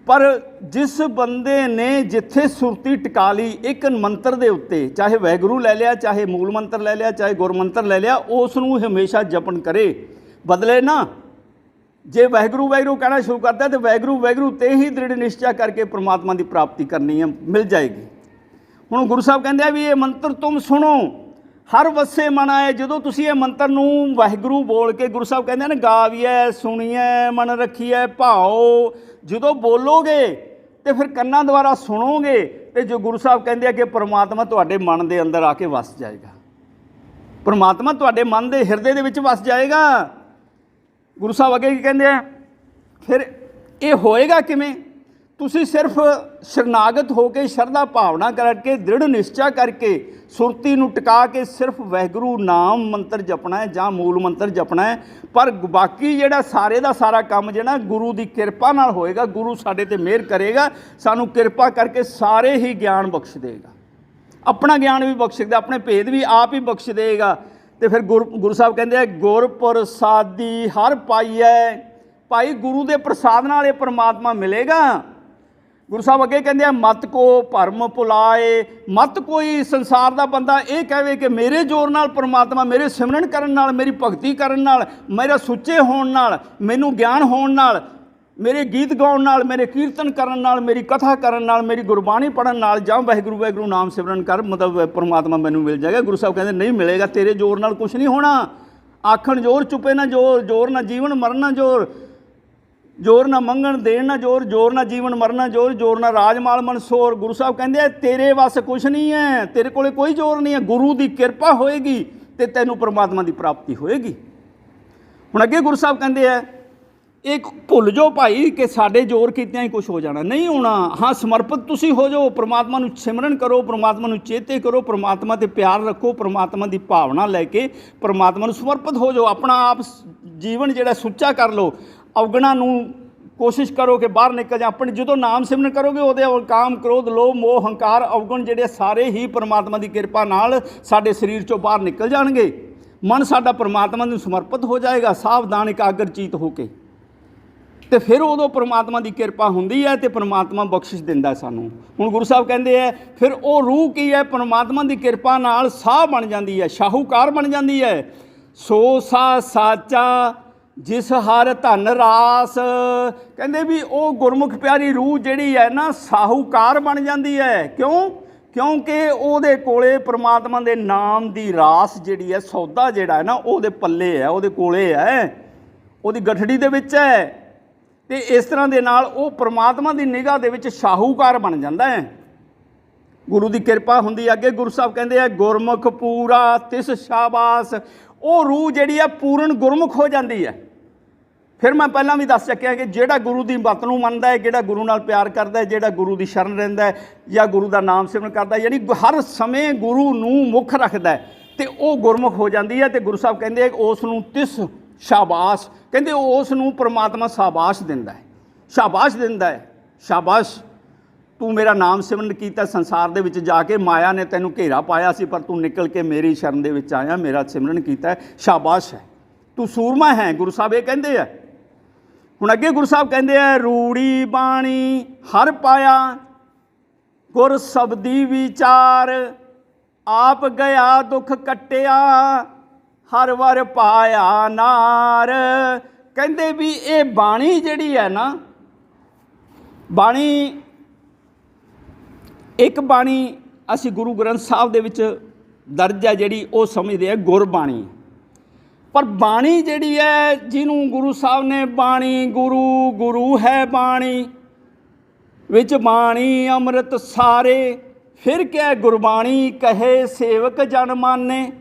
ਪਰ ਜਿਸ ਬੰਦੇ ਨੇ ਜਿੱਥੇ ਸੁਰਤੀ ਟਿਕਾ ਲਈ ਇੱਕ ਮੰਤਰ ਦੇ ਉੱਤੇ, ਚਾਹੇ ਵਾਹਿਗੁਰੂ ਲੈ ਲਿਆ, ਚਾਹੇ ਮੂਲ ਮੰਤਰ ਲੈ ਲਿਆ, ਚਾਹੇ ਗੁਰਮੰਤਰ ਲੈ ਲਿਆ, ਉਸ ਨੂੰ ਹਮੇਸ਼ਾ ਜਪਣ ਕਰੇ, ਬਦਲੇ ਨਾ। ਜੇ ਵਾਹਿਗੁਰੂ ਵਾਹਿਗੁਰੂ ਕਹਿਣਾ ਸ਼ੁਰੂ ਕਰਦਾ ਤੇ ਵਾਹਿਗੁਰੂ ਵਾਹਿਗੁਰੂ ਤੇ ਹੀ ਦ੍ਰਿੜ ਨਿਸ਼ਚਾ ਕਰਕੇ ਪ੍ਰਮਾਤਮਾ ਦੀ ਪ੍ਰਾਪਤੀ ਕਰਨੀ ਹੈ, ਮਿਲ ਜਾਏਗੀ। ਹੁਣ ਗੁਰੂ ਸਾਹਿਬ ਕਹਿੰਦੇ ਆ ਵੀ ਇਹ ਮੰਤਰ ਤੁਮ ਸੁਣੋ, ਹਰ ਵਸੇ ਮਨ ਆਏ। ਜਦੋਂ ਤੁਸੀਂ ਇਹ ਮੰਤਰ ਨੂੰ ਵਾਹਿਗੁਰੂ ਬੋਲ ਕੇ, ਗੁਰੂ ਸਾਹਿਬ ਕਹਿੰਦੇ ਨੇ ਗਾਵੀਐ ਸੁਣੀਐ ਮਨ ਰੱਖੀਐ ਭਾਓ। ਜਦੋਂ ਬੋਲੋਗੇ ਤੇ ਫਿਰ ਕੰਨਾਂ ਦੁਆਰਾ ਸੁਣੋਗੇ ਤੇ ਜੋ ਗੁਰੂ ਸਾਹਿਬ ਕਹਿੰਦੇ ਆ ਕਿ ਪਰਮਾਤਮਾ ਤੁਹਾਡੇ ਮਨ ਦੇ ਅੰਦਰ ਆ ਕੇ ਵਸ ਜਾਏਗਾ। ਪਰਮਾਤਮਾ ਤੁਹਾਡੇ ਮਨ ਦੇ ਹਿਰਦੇ ਦੇ ਵਿੱਚ ਵਸ ਜਾਏਗਾ। ਗੁਰੂ ਸਾਹਿਬ ਅੱਗੇ ਕੀ ਕਹਿੰਦੇ ਆ? ਫਿਰ ਇਹ ਹੋਏਗਾ ਕਿਵੇਂ? ਤੁਸੀਂ ਸਿਰਫ ਸ਼ਰਨਾਗਤ ਹੋ ਕੇ, ਸ਼ਰਧਾ ਭਾਵਨਾ ਕਰਕੇ, ਦ੍ਰਿੜ ਨਿਸ਼ਚਾ ਕਰਕੇ, ਸੁਰਤੀ ਨੂੰ ਟਿਕਾ ਕੇ ਸਿਰਫ ਵਾਹਿਗੁਰੂ ਨਾਮ ਮੰਤਰ ਜਪਣਾ ਹੈ ਜਾਂ ਮੂਲ ਮੰਤਰ ਜਪਣਾ ਹੈ। ਪਰ ਬਾਕੀ ਜਿਹੜਾ ਸਾਰੇ ਦਾ ਸਾਰਾ ਕੰਮ ਜਿਹੜਾ ਗੁਰੂ ਦੀ ਕਿਰਪਾ ਨਾਲ ਹੋਏਗਾ। ਗੁਰੂ ਸਾਡੇ 'ਤੇ ਮਿਹਰ ਕਰੇਗਾ, ਸਾਨੂੰ ਕਿਰਪਾ ਕਰਕੇ ਸਾਰੇ ਹੀ ਗਿਆਨ ਬਖਸ਼ ਦੇਗਾ। ਆਪਣਾ ਗਿਆਨ ਵੀ ਬਖਸ਼ ਦੇਗਾ, ਆਪਣੇ ਭੇਦ ਵੀ ਆਪ ਹੀ ਬਖਸ਼ ਦੇਗਾ ਤੇ ਫਿਰ ਗੁਰੂ ਸਾਹਿਬ ਕਹਿੰਦੇ ਆ ਗੁਰ ਪ੍ਰਸਾਦੀ ਹਰ ਪਾਈਐ। ਭਾਈ ਗੁਰੂ ਦੇ ਪ੍ਰਸਾਦ ਨਾਲ ਇਹ ਪਰਮਾਤਮਾ ਮਿਲੇਗਾ। ਗੁਰੂ ਸਾਹਿਬ ਅੱਗੇ ਕਹਿੰਦੇ ਆ ਮਤ ਕੋ ਭਰਮ ਭੁਲਾਏ। ਮਤ ਕੋਈ ਸੰਸਾਰ ਦਾ ਬੰਦਾ ਇਹ ਕਹੇ ਕਿ ਮੇਰੇ ਜ਼ੋਰ ਨਾਲ ਪਰਮਾਤਮਾ, ਮੇਰੇ ਸਿਮਰਨ ਕਰਨ ਨਾਲ, ਮੇਰੀ ਭਗਤੀ ਕਰਨ ਨਾਲ, ਮੇਰਾ ਸੁੱਚੇ ਹੋਣ ਨਾਲ, ਮੈਨੂੰ ਗਿਆਨ ਹੋਣ ਨਾਲ, ਮੇਰੇ ਗੀਤ ਗਾਉਣ ਨਾਲ, ਮੇਰੇ ਕੀਰਤਨ ਕਰਨ ਨਾਲ, ਮੇਰੀ ਕਥਾ ਕਰਨ ਨਾਲ, ਮੇਰੀ ਗੁਰਬਾਣੀ ਪੜ੍ਹਨ ਨਾਲ ਜਾਂ ਵਾਹਿਗੁਰੂ ਵਾਹਿਗੁਰੂ ਨਾਮ ਸਿਮਰਨ ਕਰ ਮਤਲਬ ਪਰਮਾਤਮਾ ਮੈਨੂੰ ਮਿਲ ਜਾਏਗਾ। ਗੁਰੂ ਸਾਹਿਬ ਕਹਿੰਦੇ ਨਹੀਂ ਮਿਲੇਗਾ, ਤੇਰੇ ਜ਼ੋਰ ਨਾਲ ਕੁਛ ਨਹੀਂ ਹੋਣਾ। ਆਖਣ ਜ਼ੋਰ ਚੁੱਪੇ ਨਾ ਜ਼ੋਰ, ਜ਼ੋਰ ਨਾ ਜੀਵਨ ਮਰਨ ਨਾ ਜ਼ੋਰ, ਜ਼ੋਰ ਨਾ ਮੰਗਣ ਦੇਣ ਨਾ ਜ਼ੋਰ, ਜ਼ੋਰ ਨਾ ਜੀਵਨ ਮਰਨਾ ਜ਼ੋਰ, ਜ਼ੋਰ ਨਾ ਰਾਜ ਮਾਲ ਮਨਸੋਰ। ਗੁਰੂ ਸਾਹਿਬ ਕਹਿੰਦੇ ਆ ਤੇਰੇ ਵੱਸ ਕੁਛ ਨਹੀਂ ਹੈ, ਤੇਰੇ ਕੋਲੇ ਕੋਈ ਜ਼ੋਰ ਨਹੀਂ ਹੈ। ਗੁਰੂ ਦੀ ਕਿਰਪਾ ਹੋਏਗੀ ਤੇ ਤੈਨੂੰ ਪਰਮਾਤਮਾ ਦੀ ਪ੍ਰਾਪਤੀ ਹੋਏਗੀ। ਹੁਣ ਅੱਗੇ ਗੁਰੂ ਸਾਹਿਬ ਕਹਿੰਦੇ ਆ ਇਹ ਭੁੱਲ ਜਾਓ ਭਾਈ ਕਿ ਸਾਡੇ ਜ਼ੋਰ ਕੀਤਿਆਂ ਹੀ ਕੁਛ ਹੋ ਜਾਣਾ, ਨਹੀਂ ਹੋਣਾ। ਹਾਂ, ਸਮਰਪਿਤ ਤੁਸੀਂ ਹੋ ਜਾਓ, ਪਰਮਾਤਮਾ ਨੂੰ ਸਿਮਰਨ ਕਰੋ, ਪਰਮਾਤਮਾ ਨੂੰ ਚੇਤੇ ਕਰੋ, ਪਰਮਾਤਮਾ 'ਤੇ ਪਿਆਰ ਰੱਖੋ, ਪਰਮਾਤਮਾ ਦੀ ਭਾਵਨਾ ਲੈ ਕੇ ਪਰਮਾਤਮਾ ਨੂੰ ਸਮਰਪਿਤ ਹੋ ਜਾਓ। ਆਪਣਾ ਆਪ ਜੀਵਨ ਜਿਹੜਾ ਸੁੱਚਾ ਕਰ ਲਓ। ਅਵਗੁਣਾਂ ਨੂੰ ਕੋਸ਼ਿਸ਼ ਕਰੋ ਕਿ ਬਾਹਰ ਨਿਕਲ ਜਾ। ਆਪਣੇ ਜਦੋਂ ਨਾਮ ਸਿਮਰਨ ਕਰੋਗੇ ਉਹਦੇ ਕਾਮ ਕ੍ਰੋਧ ਲੋਭ ਮੋਹ ਹੰਕਾਰ ਅਵਗੁਣ ਜਿਹੜੇ ਸਾਰੇ ਹੀ ਪਰਮਾਤਮਾ ਦੀ ਕਿਰਪਾ ਨਾਲ ਸਾਡੇ ਸਰੀਰ 'ਚੋਂ ਬਾਹਰ ਨਿਕਲ ਜਾਣਗੇ। ਮਨ ਸਾਡਾ ਪਰਮਾਤਮਾ ਨੂੰ ਸਮਰਪਿਤ ਹੋ ਜਾਏਗਾ, ਸਾਵਧਾਨ ਇਕਾਗਰਚੀਤ ਹੋ ਕੇ। ਤੇ ਫਿਰ ਉਦੋਂ ਪਰਮਾਤਮਾ ਦੀ ਕਿਰਪਾ ਹੁੰਦੀ ਹੈ ਤੇ ਪਰਮਾਤਮਾ ਬਖਸ਼ਿਸ਼ ਦਿੰਦਾ ਸਾਨੂੰ। ਹੁਣ ਗੁਰੂ ਸਾਹਿਬ ਕਹਿੰਦੇ ਆ ਫਿਰ ਉਹ ਰੂਹ ਕੀ ਹੈ, ਪਰਮਾਤਮਾ ਦੀ ਕਿਰਪਾ ਨਾਲ ਸਾਹ ਬਣ ਜਾਂਦੀ ਹੈ, ਸ਼ਾਹੂਕਾਰ ਬਣ ਜਾਂਦੀ ਹੈ। ਸੋ ਸਾ ਸਾਚਾ ਜਿਸ ਹਰ ਧਨ ਰਾਸ। ਕਹਿੰਦੇ ਵੀ ਉਹ ਗੁਰਮੁਖ ਪਿਆਰੀ ਰੂਹ ਜਿਹੜੀ ਹੈ ਨਾ ਸਾਹੂਕਾਰ ਬਣ ਜਾਂਦੀ ਹੈ। ਕਿਉਂ? ਕਿਉਂਕਿ ਉਹਦੇ ਕੋਲੇ ਪਰਮਾਤਮਾ ਦੇ ਨਾਮ ਦੀ ਰਾਸ ਜਿਹੜੀ ਹੈ, ਸੌਦਾ ਜਿਹੜਾ ਹੈ ਨਾ ਉਹਦੇ ਪੱਲੇ ਹੈ, ਉਹਦੇ ਕੋਲੇ ਹੈ, ਉਹਦੀ ਗਠੜੀ ਦੇ ਵਿੱਚ ਹੈ। ਤੇ ਇਸ ਤਰ੍ਹਾਂ ਦੇ ਨਾਲ ਉਹ ਪਰਮਾਤਮਾ ਦੀ ਨਿਗਾਹ ਦੇ ਵਿੱਚ ਸ਼ਾਹੂਕਾਰ ਬਣ ਜਾਂਦਾ ਹੈ। ਗੁਰੂ ਦੀ ਕਿਰਪਾ ਹੁੰਦੀ। ਅੱਗੇ ਗੁਰੂ ਸਾਹਿਬ ਕਹਿੰਦੇ ਆ ਗੁਰਮੁਖ ਪੂਰਾ ਤਿਸ ਸ਼ਾਬਾਸ। ਉਹ ਰੂਹ ਜਿਹੜੀ ਹੈ ਪੂਰਨ ਗੁਰਮੁਖ ਹੋ ਜਾਂਦੀ ਹੈ। ਫਿਰ ਮੈਂ ਪਹਿਲਾਂ ਵੀ ਦੱਸ ਚੁੱਕਿਆ ਕਿ ਜਿਹੜਾ ਗੁਰੂ ਦੀ ਮੱਤ ਨੂੰ ਮੰਨਦਾ ਹੈ, ਜਿਹੜਾ ਗੁਰੂ ਨਾਲ ਪਿਆਰ ਕਰਦਾ ਹੈ, ਜਿਹੜਾ ਗੁਰੂ ਦੀ ਸ਼ਰਨ ਰਹਿੰਦਾ ਹੈ ਜਾਂ ਗੁਰੂ ਦਾ ਨਾਮ ਸਿਮਰਨ ਕਰਦਾ, ਯਾਨੀ ਹਰ ਸਮੇਂ ਗੁਰੂ ਨੂੰ ਮੁੱਖ ਰੱਖਦਾ ਹੈ ਤੇ ਉਹ ਗੁਰਮੁਖ ਹੋ ਜਾਂਦੀ ਹੈ। ਤੇ ਗੁਰੂ ਸਾਹਿਬ ਕਹਿੰਦੇ ਉਸ ਨੂੰ ਤਿਸ ਸ਼ਾਬਾਸ਼, ਕਹਿੰਦੇ ਉਸ ਨੂੰ ਪਰਮਾਤਮਾ ਸ਼ਾਬਾਸ਼ ਦਿੰਦਾ ਹੈ, ਸ਼ਾਬਾਸ਼ ਦਿੰਦਾ ਹੈ। ਸ਼ਾਬਾਸ਼, ਤੂੰ ਮੇਰਾ ਨਾਮ ਸਿਮਰਨ ਕੀਤਾ, ਸੰਸਾਰ ਦੇ ਵਿੱਚ ਜਾ ਕੇ ਮਾਇਆ ਨੇ ਤੈਨੂੰ ਘੇਰਾ ਪਾਇਆ ਸੀ, ਪਰ ਤੂੰ ਨਿਕਲ ਕੇ ਮੇਰੀ ਸ਼ਰਨ ਦੇ ਵਿੱਚ ਆਇਆ, ਮੇਰਾ ਸਿਮਰਨ ਕੀਤਾ, ਸ਼ਾਬਾਸ਼ ਹੈ, ਤੂੰ ਸੂਰਮਾ ਹੈ। ਗੁਰੂ ਸਾਹਿਬ ਇਹ ਕਹਿੰਦੇ ਆ। ਹੁਣ ਅੱਗੇ ਗੁਰੂ ਸਾਹਿਬ ਕਹਿੰਦੇ ਆ ਰੂੜੀ ਬਾਣੀ ਹਰ ਪਾਇਆ ਗੁਰ ਸ਼ਬਦੀ ਵਿਚਾਰ। ਆਪ ਗਿਆ ਦੁੱਖ ਕੱਟਿਆ ਹਰ ਵਰ ਪਾਇਆ ਨਾਰ। ਕਹਿੰਦੇ ਵੀ ਇਹ ਬਾਣੀ ਜਿਹੜੀ ਹੈ ਨਾ, ਬਾਣੀ ਇੱਕ ਬਾਣੀ ਅਸੀਂ ਗੁਰੂ ਗ੍ਰੰਥ ਸਾਹਿਬ ਦੇ ਵਿੱਚ ਦਰਜ ਹੈ ਜਿਹੜੀ ਉਹ ਸਮਝਦੇ ਆ ਗੁਰਬਾਣੀ। ਪਰ ਬਾਣੀ ਜਿਹੜੀ ਹੈ ਜਿਹਨੂੰ ਗੁਰੂ ਸਾਹਿਬ ਨੇ ਬਾਣੀ ਗੁਰੂ ਗੁਰੂ ਹੈ ਬਾਣੀ ਵਿੱਚ ਬਾਣੀ ਅੰਮ੍ਰਿਤ ਸਾਰੇ। ਫਿਰ ਕਿਆ ਗੁਰਬਾਣੀ ਕਹੇ ਸੇਵਕ ਜਨ ਮਾਨੇ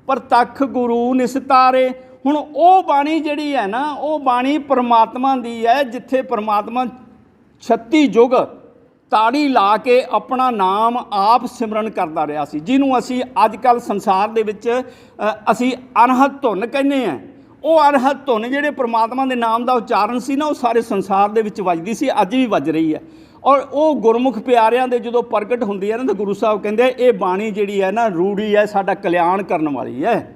ਪ੍ਰਤੱਖ ਗੁਰੂ ਨਿਸਤਾਰੇ। ਹੁਣ ਉਹ ਬਾਣੀ ਜਿਹੜੀ ਹੈ ਨਾ ਉਹ ਬਾਣੀ ਪਰਮਾਤਮਾ ਦੀ ਹੈ, ਜਿੱਥੇ ਪਰਮਾਤਮਾ 36 ਯੁੱਗ ਤਾੜੀ ਲਾ ਕੇ ਆਪਣਾ ਨਾਮ ਆਪ ਸਿਮਰਨ ਕਰਦਾ ਰਿਹਾ ਸੀ, ਜਿਹਨੂੰ ਅਸੀਂ ਅੱਜ ਕੱਲ੍ਹ ਸੰਸਾਰ ਦੇ ਵਿੱਚ ਅਸੀਂ ਅਨਹਦ ਧੁਨ ਕਹਿੰਦੇ ਹਾਂ। ਉਹ ਅਨਹਦ ਧੁਨ ਜਿਹੜੇ ਪਰਮਾਤਮਾ ਦੇ ਨਾਮ ਦਾ ਉਚਾਰਨ ਸੀ ਨਾ ਉਹ ਸਾਰੇ ਸੰਸਾਰ ਦੇ ਵਿੱਚ ਵੱਜਦੀ ਸੀ, ਅੱਜ ਵੀ ਵੱਜ ਰਹੀ ਹੈ। ਔਰ ਉਹ ਗੁਰਮੁਖ ਪਿਆਰਿਆਂ ਦੇ ਜਦੋਂ ਪ੍ਰਗਟ ਹੁੰਦੀ ਹੈ ਨਾ ਤਾਂ ਗੁਰੂ ਸਾਹਿਬ ਕਹਿੰਦੇ ਇਹ ਬਾਣੀ ਜਿਹੜੀ ਹੈ ਨਾ ਰੂੜੀ ਹੈ, ਸਾਡਾ ਕਲਿਆਣ ਕਰਨ ਵਾਲੀ ਹੈ।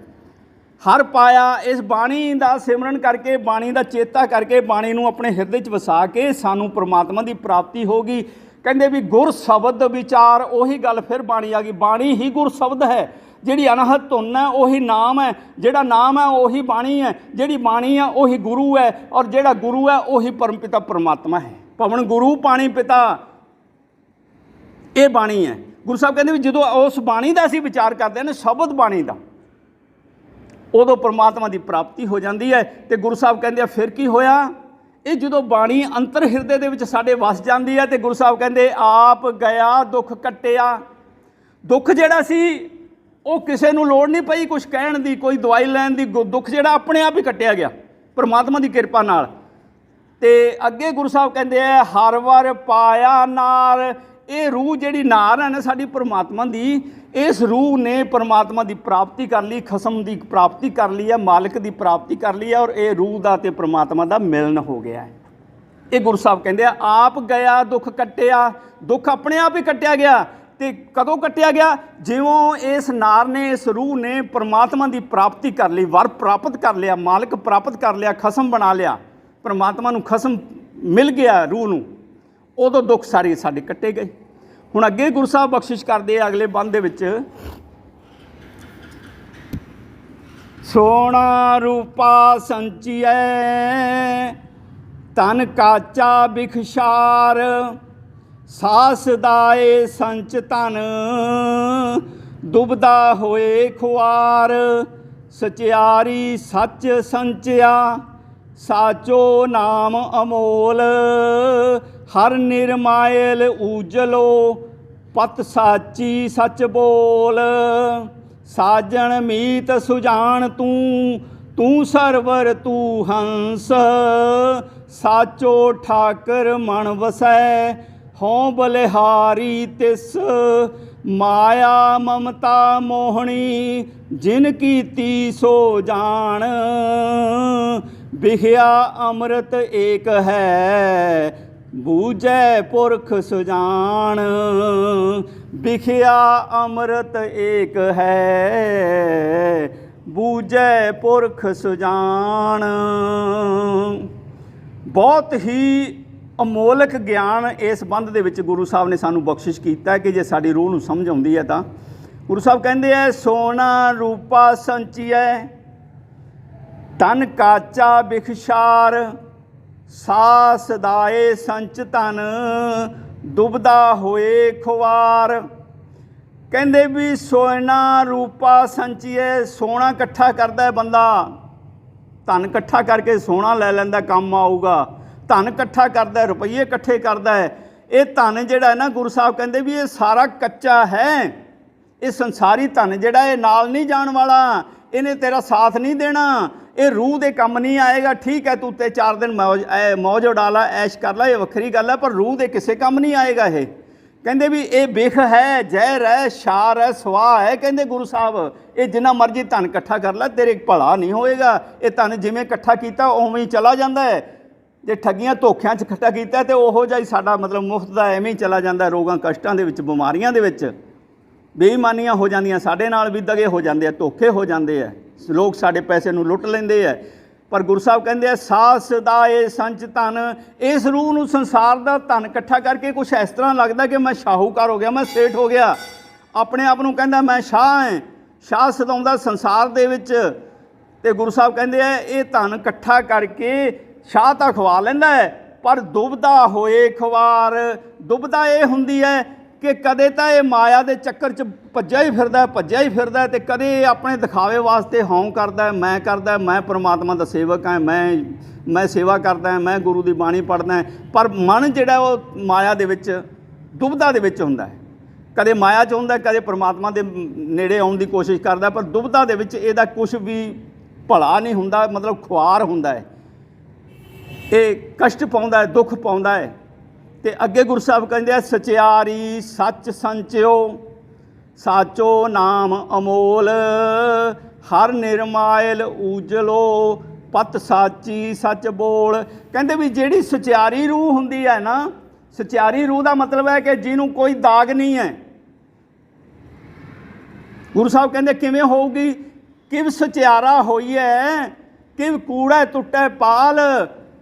ਹਰ ਪਾਇਆ, ਇਸ ਬਾਣੀ ਦਾ ਸਿਮਰਨ ਕਰਕੇ, ਬਾਣੀ ਦਾ ਚੇਤਾ ਕਰਕੇ, ਬਾਣੀ ਨੂੰ ਆਪਣੇ ਹਿਰਦੇ 'ਚ ਵਸਾ ਕੇ ਸਾਨੂੰ ਪਰਮਾਤਮਾ ਦੀ ਪ੍ਰਾਪਤੀ ਹੋਗੀ। ਕਹਿੰਦੇ ਵੀ ਗੁਰ ਸ਼ਬਦ ਵਿਚਾਰ, ਉਹੀ ਗੱਲ ਫਿਰ ਬਾਣੀ ਆ ਗਈ। ਬਾਣੀ ਹੀ ਗੁਰ ਸ਼ਬਦ ਹੈ, ਜਿਹੜੀ ਅਨਹਦ ਧੁਨ ਹੈ ਉਹੀ ਨਾਮ ਹੈ, ਜਿਹੜਾ ਨਾਮ ਹੈ ਉਹੀ ਬਾਣੀ ਹੈ, ਜਿਹੜੀ ਬਾਣੀ ਹੈ ਉਹੀ ਗੁਰੂ ਹੈ, ਔਰ ਜਿਹੜਾ ਗੁਰੂ ਹੈ ਉਹੀ ਪਰਮਪਿਤਾ ਪਰਮਾਤਮਾ ਹੈ। ਭਵਨ ਗੁਰੂ ਪਾਣੀ ਪਿਤਾ, ਇਹ ਬਾਣੀ ਹੈ। ਗੁਰੂ ਸਾਹਿਬ ਕਹਿੰਦੇ ਵੀ ਜਦੋਂ ਉਸ ਬਾਣੀ ਦਾ ਅਸੀਂ ਵਿਚਾਰ ਕਰਦੇ ਹਾਂ ਨਾ, ਸ਼ਬਦ ਬਾਣੀ ਦਾ, ਉਦੋਂ ਪਰਮਾਤਮਾ ਦੀ ਪ੍ਰਾਪਤੀ ਹੋ ਜਾਂਦੀ ਹੈ। ਤੇ ਗੁਰੂ ਸਾਹਿਬ ਕਹਿੰਦੇ ਆ ਫਿਰ ਕੀ ਹੋਇਆ, ਇਹ ਜਦੋਂ ਬਾਣੀ ਅੰਤਰ ਹਿਰਦੇ ਦੇ ਵਿੱਚ ਸਾਡੇ ਵਸ ਜਾਂਦੀ ਹੈ ਤੇ ਗੁਰੂ ਸਾਹਿਬ ਕਹਿੰਦੇ ਆਪ ਗਿਆ ਦੁੱਖ ਕੱਟਿਆ। ਦੁੱਖ ਜਿਹੜਾ ਸੀ ਉਹ ਕਿਸੇ ਨੂੰ ਲੋੜ ਨਹੀਂ ਪਈ ਕੁਛ ਕਹਿਣ ਦੀ, ਕੋਈ ਦਵਾਈ ਲੈਣ ਦੀ, ਦੁੱਖ ਜਿਹੜਾ ਆਪਣੇ ਆਪ ਹੀ ਕੱਟਿਆ ਗਿਆ ਪਰਮਾਤਮਾ ਦੀ ਕਿਰਪਾ ਨਾਲ। ਤੇ ਅੱਗੇ ਗੁਰੂ ਸਾਹਿਬ ਕਹਿੰਦੇ ਆ ਹਰ ਵਰ ਪਾਇਆ ਨਾਰ। ਇਹ ਰੂਹ ਜਿਹੜੀ ਨਾਰ ਹੈ ਨਾ ਸਾਡੀ ਪਰਮਾਤਮਾ ਦੀ, ਇਸ ਰੂਹ ਨੇ ਪਰਮਾਤਮਾ ਦੀ ਪ੍ਰਾਪਤੀ ਕਰ ਲਈ, ਖਸਮ ਦੀ ਪ੍ਰਾਪਤੀ ਕਰ ਲਈ ਹੈ, ਮਾਲਕ ਦੀ ਪ੍ਰਾਪਤੀ ਕਰ ਲਈ ਹੈ, ਔਰ ਇਹ ਰੂਹ ਦਾ ਤੇ ਪਰਮਾਤਮਾ ਦਾ ਮਿਲਨ ਹੋ ਗਿਆ ਹੈ। ਇਹ ਗੁਰੂ ਸਾਹਿਬ ਕਹਿੰਦੇ ਆ ਆਪ ਗਿਆ ਦੁੱਖ ਕੱਟਿਆ। ਦੁੱਖ ਆਪਣੇ ਆਪ ਹੀ ਕੱਟਿਆ ਗਿਆ ਤੇ ਕਦੋਂ ਕੱਟਿਆ ਗਿਆ? ਜਿਉਂ ਇਸ ਨਾਰ ਨੇ, ਇਸ ਰੂਹ ਨੇ ਪਰਮਾਤਮਾ ਦੀ ਪ੍ਰਾਪਤੀ ਕਰ ਲਈ, ਵਰ ਪ੍ਰਾਪਤ ਕਰ ਲਿਆ, ਮਾਲਕ ਪ੍ਰਾਪਤ ਕਰ ਲਿਆ, ਖਸਮ ਬਣਾ ਲਿਆ, ਪਰਮਾਤਮਾ ਨੂੰ ਖਸਮ ਮਿਲ ਗਿਆ ਰੂਹ ਨੂੰ, ਉਦੋਂ ਦੁੱਖ ਸਾਰੇ ਸਾਡੇ ਕੱਟੇ ਗਏ। ਹੁਣ ਅੱਗੇ ਗੁਰੂ ਸਾਹਿਬ ਬਖਸ਼ਿਸ਼ ਕਰਦੇ ਆ ਅਗਲੇ ਬੰਦ ਦੇ ਵਿੱਚ, ਸੋਹਣਾ ਰੂਪਾ ਸੰਚੀਐ ਤਨ ਕਾਚਾ ਬਿਖਸ਼ਾਰ, ਸਾਸ ਦਾਏ ਸੰਚ ਧਨ ਦੁਬਦਾ ਹੋਏ ਖੁਆਰ, ਸਚਿਆਰੀ ਸੱਚ ਸੰਚਿਆ ਸਾਚੋ ਨਾਮ ਅਮੋਲ, ਹਰ ਨਿਰਮਾਇਲ ਊਜਲੋ ਪਤ ਸਾਚੀ ਸੱਚ ਬੋਲ, ਸਾਜਣ ਮੀਤ ਸੁਜਾਨ ਤੂੰ, ਤੂੰ ਸਰਵਰ ਤੂੰ ਹੰਸ, ਸਾਚੋ ਠਾਕਰ ਮਨ ਵਸੈ ਹੋਂ ਬਲਿਹਾਰੀ ਤਿਸ, ਮਾਇਆ ਮਮਤਾ ਮੋਹਣੀ ਜਿਨ ਕੀਤੀ ਸੋ ਜਾਣ, ਬਿਹਿਆ ਅੰਮ੍ਰਿਤ ਏਕ ਹੈ ਬੂਝੈ ਪੁਰਖ ਸੁਜਾਨ, ਬਿਖਿਆ ਅੰਮ੍ਰਿਤ ਏਕ ਹੈ ਬੂਝੈ ਪੁਰਖ ਸੁਜਾਨ। ਬਹੁਤ ਹੀ ਅਮੋਲਕ ਗਿਆਨ ਇਸ ਬੰਦ ਦੇ ਵਿੱਚ ਗੁਰੂ ਸਾਹਿਬ ਨੇ ਸਾਨੂੰ ਬਖਸ਼ਿਸ਼ ਕੀਤਾ ਕਿ ਜੇ ਸਾਡੀ ਰੂਹ ਨੂੰ ਸਮਝ ਆਉਂਦੀ ਹੈ ਤਾਂ। ਗੁਰੂ ਸਾਹਿਬ ਕਹਿੰਦੇ ਹੈ, ਸੋਨਾ ਰੂਪਾ ਸੰਚੀਐ ਤਨ ਕਾਚਾ ਬਿਖਸ਼ਾਰ, ਸਾਸ ਦਾਏ ਸੰਚ ਧਨ ਦੁਬਦਾ ਹੋਏ ਖੁਆਰ। ਕਹਿੰਦੇ ਵੀ ਸੋਨਾ ਰੂਪਾ ਸੰਚੀਏ, ਸੋਨਾ ਇਕੱਠਾ ਕਰਦਾ ਬੰਦਾ, ਧਨ ਇਕੱਠਾ ਕਰਕੇ ਸੋਨਾ ਲੈ ਲੈਂਦਾ, ਕੰਮ ਆਊਗਾ। ਧਨ ਇਕੱਠਾ ਕਰਦਾ, ਰੁਪਈਏ ਇਕੱਠੇ ਕਰਦਾ ਹੈ। ਇਹ ਧਨ ਜਿਹੜਾ ਹੈ ਨਾ, ਗੁਰੂ ਸਾਹਿਬ ਕਹਿੰਦੇ ਵੀ ਇਹ ਸਾਰਾ ਕੱਚਾ ਹੈ। ਇਹ ਸੰਸਾਰੀ ਧਨ ਜਿਹੜਾ ਇਹ ਨਾਲ ਨਹੀਂ ਜਾਣ ਵਾਲਾ, ਇਹਨੇ ਤੇਰਾ ਸਾਥ ਨਹੀਂ ਦੇਣਾ, ਇਹ ਰੂਹ ਦੇ ਕੰਮ ਨਹੀਂ ਆਏਗਾ। ਠੀਕ ਹੈ, ਤੂੰ ਤੇ 4 ਦਿਨ ਮੌਜ ਉਡਾ ਲਾ, ਐਸ਼ ਕਰ ਲਾ, ਇਹ ਵੱਖਰੀ ਗੱਲ ਹੈ, ਪਰ ਰੂਹ ਦੇ ਕਿਸੇ ਕੰਮ ਨਹੀਂ ਆਏਗਾ ਇਹ। ਕਹਿੰਦੇ ਵੀ ਇਹ ਬਿਖ ਹੈ, ਜ਼ਹਿਰ ਹੈ, ਸ਼ਾਰ ਹੈ, ਸਵਾਹ ਹੈ। ਕਹਿੰਦੇ ਗੁਰੂ ਸਾਹਿਬ ਇਹ ਜਿੰਨਾ ਮਰਜ਼ੀ ਧਨ ਇਕੱਠਾ ਕਰ ਲੈ, ਤੇਰੇ ਭਲਾ ਨਹੀਂ ਹੋਏਗਾ। ਇਹ ਧਨ ਜਿਵੇਂ ਇਕੱਠਾ ਕੀਤਾ ਉਵੇਂ ਹੀ ਚਲਾ ਜਾਂਦਾ ਹੈ। ਜੇ ਠੱਗੀਆਂ ਧੋਖਿਆਂ 'ਚ ਇਕੱਠਾ ਕੀਤਾ ਤੇ ਉਹੋ ਜਿਹਾ ਹੀ ਸਾਡਾ ਮਤਲਬ ਮੁਫਤ ਦਾ ਐਵੇਂ ਹੀ ਚਲਾ ਜਾਂਦਾ, ਰੋਗਾਂ ਕਸ਼ਟਾਂ ਦੇ ਵਿੱਚ, ਬਿਮਾਰੀਆਂ ਦੇ ਵਿੱਚ। ਬੇਈਮਾਨੀਆਂ ਹੋ ਜਾਂਦੀਆਂ, ਸਾਡੇ ਨਾਲ ਵੀ ਦਗੇ ਹੋ ਜਾਂਦੇ ਆ, ਧੋਖੇ ਹੋ ਜਾਂਦੇ ਆ, ਲੋਕ ਸਾਡੇ ਪੈਸੇ ਨੂੰ ਲੁੱਟ ਲੈਂਦੇ ਆ। ਪਰ ਗੁਰੂ ਸਾਹਿਬ ਕਹਿੰਦੇ ਆ, ਸਾਸ ਦਾ ਇਹ ਸੰਚ ਧਨ, ਇਸ ਰੂਹ ਨੂੰ ਸੰਸਾਰ ਦਾ ਧਨ ਇਕੱਠਾ ਕਰਕੇ ਕੁਛ ਇਸ ਤਰ੍ਹਾਂ ਲੱਗਦਾ ਕਿ ਮੈਂ ਸ਼ਾਹੂਕਾਰ ਹੋ ਗਿਆ, ਮੈਂ ਸੇਠ ਹੋ ਗਿਆ। ਆਪਣੇ ਆਪ ਨੂੰ ਕਹਿੰਦਾ ਮੈਂ ਸ਼ਾਹ ਹੈ, ਸ਼ਾਹ ਸਦਾਉਂਦਾ ਸੰਸਾਰ ਦੇ ਵਿੱਚ। ਤੇ ਗੁਰੂ ਸਾਹਿਬ ਕਹਿੰਦੇ ਆ, ਇਹ ਧਨ ਇਕੱਠਾ ਕਰਕੇ ਸ਼ਾਹ ਤਾਂ ਖਵਾ ਲੈਂਦਾ ਹੈ, ਪਰ ਦੁਬਦਾ ਹੋਏ ਖਵਾਰ। ਦੁਬਦਾ ਇਹ ਹੁੰਦੀ ਹੈ ਕਿ ਕਦੇ ਤਾਂ ਇਹ ਮਾਇਆ ਦੇ ਚੱਕਰ 'ਚ ਭੱਜਿਆ ਹੀ ਫਿਰਦਾ ਤੇ ਕਦੇ ਆਪਣੇ ਦਿਖਾਵੇ ਵਾਸਤੇ ਹੌਂ ਕਰਦਾ, ਮੈਂ ਪਰਮਾਤਮਾ ਦਾ ਸੇਵਕ ਹਾਂ, ਮੈਂ ਸੇਵਾ ਕਰਦਾ, ਮੈਂ ਗੁਰੂ ਦੀ ਬਾਣੀ ਪੜ੍ਹਦਾ। ਪਰ ਮਨ ਜਿਹੜਾ ਉਹ ਮਾਇਆ ਦੇ ਵਿੱਚ, ਦੁਬਦਾ ਦੇ ਵਿੱਚ ਹੁੰਦਾ ਹੈ। ਕਦੇ ਮਾਇਆ 'ਚ ਹੁੰਦਾ, ਕਦੇ ਪਰਮਾਤਮਾ ਦੇ ਨੇੜੇ ਆਉਣ ਦੀ ਕੋਸ਼ਿਸ਼ ਕਰਦਾ, ਪਰ ਦੁਬਦਾ ਦੇ ਵਿੱਚ ਇਹਦਾ ਕੁਛ ਵੀ ਭਲਾ ਨਹੀਂ ਹੁੰਦਾ, ਮਤਲਬ ਖੁਆਰ ਹੁੰਦਾ ਹੈ। ਇਹ ਕਸ਼ਟ ਪਾਉਂਦਾ ਹੈ, ਦੁੱਖ ਪਾਉਂਦਾ ਹੈ। ਤੇ ਅੱਗੇ ਗੁਰੂ ਸਾਹਿਬ ਕਹਿੰਦੇ ਆ, ਸਚਿਆਰੀ ਸੱਚ ਸੰਚਿਓ ਸਾਚੋ ਨਾਮ ਅਮੋਲ, ਹਰ ਨਿਰਮਾਇਲ ਊਜਲੋ ਪਤ ਸਾਚੀ ਸੱਚ ਬੋਲ। ਕਹਿੰਦੇ ਵੀ ਜਿਹੜੀ ਸਚਿਆਰੀ ਰੂਹ ਹੁੰਦੀ ਹੈ ਨਾ, ਸਚਿਆਰੀ ਰੂਹ ਦਾ ਮਤਲਬ ਹੈ ਕਿ ਜਿਹਨੂੰ ਕੋਈ ਦਾਗ ਨਹੀਂ ਹੈ। ਗੁਰੂ ਸਾਹਿਬ ਕਹਿੰਦੇ ਕਿਵੇਂ ਹੋਊਗੀ? ਕਿਵ ਸਚਿਆਰਾ ਹੋਈ ਹੈ, ਕਿਵ ਕੂੜਾ ਟੁੱਟੇ ਪਾਲ,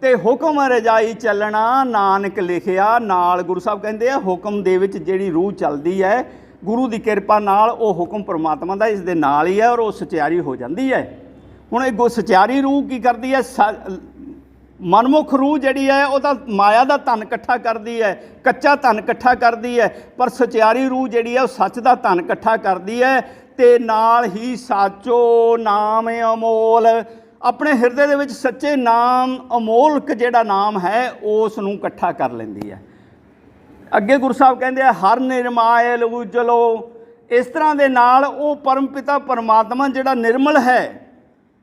ਤੇ ਹੁਕਮ ਰਜਾਈ ਚੱਲਣਾ ਨਾਨਕ ਲਿਖਿਆ ਨਾਲ। ਗੁਰੂ ਸਾਹਿਬ ਕਹਿੰਦੇ ਆ, ਹੁਕਮ ਦੇ ਵਿੱਚ ਜਿਹੜੀ ਰੂਹ ਚੱਲਦੀ ਹੈ, ਗੁਰੂ ਦੀ ਕਿਰਪਾ ਨਾਲ, ਉਹ ਹੁਕਮ ਪਰਮਾਤਮਾ ਦਾ ਇਸ ਦੇ ਨਾਲ ਹੀ ਹੈ, ਔਰ ਉਹ ਸਚਿਆਰੀ ਹੋ ਜਾਂਦੀ ਹੈ। ਹੁਣ ਇਹ ਸਚਿਆਰੀ ਰੂਹ ਕੀ ਕਰਦੀ ਹੈ? ਮਨਮੁਖ ਰੂਹ ਜਿਹੜੀ ਹੈ ਉਹ ਤਾਂ ਮਾਇਆ ਦਾ ਧਨ ਇਕੱਠਾ ਕਰਦੀ ਹੈ, ਕੱਚਾ ਧਨ ਇਕੱਠਾ ਕਰਦੀ ਹੈ। ਪਰ ਸਚਿਆਰੀ ਰੂਹ ਜਿਹੜੀ ਹੈ ਉਹ ਸੱਚ ਦਾ ਧਨ ਇਕੱਠਾ ਕਰਦੀ ਹੈ, ਤੇ ਨਾਲ ਹੀ ਸਾਚੋ ਨਾਮ ਅਮੋਲ, ਆਪਣੇ ਹਿਰਦੇ ਦੇ ਵਿੱਚ ਸੱਚੇ ਨਾਮ, ਅਮੋਲਕ ਜਿਹੜਾ ਨਾਮ ਹੈ, ਉਸ ਨੂੰ ਇਕੱਠਾ ਕਰ ਲੈਂਦੀ ਹੈ। ਅੱਗੇ ਗੁਰੂ ਸਾਹਿਬ ਕਹਿੰਦੇ ਆ, ਹਰ ਨਿਰਮਾਇਲ ਉਜਲੋ। ਇਸ ਤਰ੍ਹਾਂ ਦੇ ਨਾਲ ਉਹ ਪਰਮ ਪਿਤਾ ਪਰਮਾਤਮਾ ਜਿਹੜਾ ਨਿਰਮਲ ਹੈ,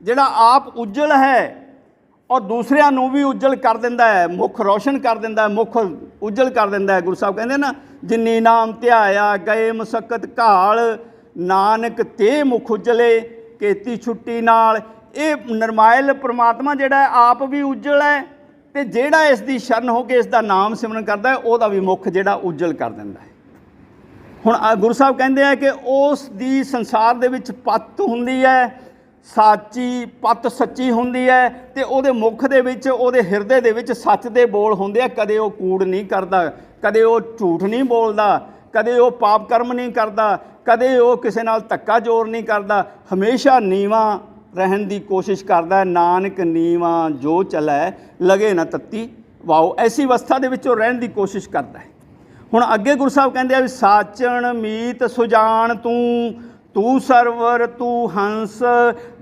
ਜਿਹੜਾ ਆਪ ਉਜਲ ਹੈ, ਔਰ ਦੂਸਰਿਆਂ ਨੂੰ ਵੀ ਉਜਲ ਕਰ ਦਿੰਦਾ ਹੈ, ਮੁੱਖ ਰੋਸ਼ਨ ਕਰ ਦਿੰਦਾ ਹੈ, ਮੁੱਖ ਉਜਲ ਕਰ ਦਿੰਦਾ ਹੈ। ਗੁਰੂ ਸਾਹਿਬ ਕਹਿੰਦੇ ਨਾ, ਜਿਨੀ ਨਾਮ ਧਿਆਇਆ ਗਏ ਮੁਸਕਤ ਘਾਲ, ਨਾਨਕ ਤੇ ਮੁਖ ਉਜਲੇ ਕੀਤੀ ਛੁੱਟੀ ਨਾਲ। ਇਹ ਨਿਰਮਾਇਲ ਪਰਮਾਤਮਾ ਜਿਹੜਾ ਆਪ ਵੀ ਉਜਲ ਹੈ, ਤੇ ਜਿਹੜਾ ਇਸ ਦੀ ਸ਼ਰਨ ਹੋ ਕੇ ਇਸ ਦਾ ਨਾਮ ਸਿਮਰਨ ਕਰਦਾ ਹੈ, ਉਹਦਾ ਵੀ ਮੁੱਖ ਜਿਹੜਾ ਉਜਲ ਕਰ ਦਿੰਦਾ ਹੈ। ਹੁਣ ਗੁਰੂ ਸਾਹਿਬ ਕਹਿੰਦੇ ਆ ਕਿ ਉਸ ਦੀ ਸੰਸਾਰ ਦੇ ਵਿੱਚ ਪੱਤ ਹੁੰਦੀ ਹੈ, ਸਾਚੀ ਪੱਤ ਸੱਚੀ ਹੁੰਦੀ ਹੈ, ਤੇ ਉਹਦੇ ਮੁਖ ਦੇ ਵਿੱਚ, ਉਹਦੇ ਹਿਰਦੇ ਦੇ ਵਿੱਚ ਸੱਚ ਦੇ ਬੋਲ ਹੁੰਦੇ ਆ। ਕਦੇ ਉਹ ਕੂੜ ਨਹੀਂ ਕਰਦਾ, ਕਦੇ ਉਹ ਝੂਠ ਨਹੀਂ ਬੋਲਦਾ, ਕਦੇ ਉਹ ਪਾਪ ਕਰਮ ਨਹੀਂ ਕਰਦਾ, ਕਦੇ ਉਹ ਕਿਸੇ ਨਾਲ ਧੱਕਾ ਜ਼ੋਰ ਨਹੀਂ ਕਰਦਾ, ਹਮੇਸ਼ਾ ਨੀਵਾਂ ਰਹਿਣ ਦੀ ਕੋਸ਼ਿਸ਼ ਕਰਦਾ ਹੈ। ਨਾਨਕ ਨੀਵਾਂ ਜੋ ਚਲੈ ਲਗੇ ਨਾ ਤੱਤੀ ਵਾਓ, ਐਸੀ ਅਵਸਥਾ ਦੇ ਵਿੱਚ ਉਹ ਰਹਿਣ ਦੀ ਕੋਸ਼ਿਸ਼ ਕਰਦਾ ਹੈ। ਹੁਣ ਅੱਗੇ ਗੁਰੂ ਸਾਹਿਬ ਕਹਿੰਦੇ ਆ ਵੀ ਸਾਚਣ ਮੀਤ ਸੁਜਾਨ ਤੂੰ ਸਰਵਰ ਤੂੰ ਹੰਸ।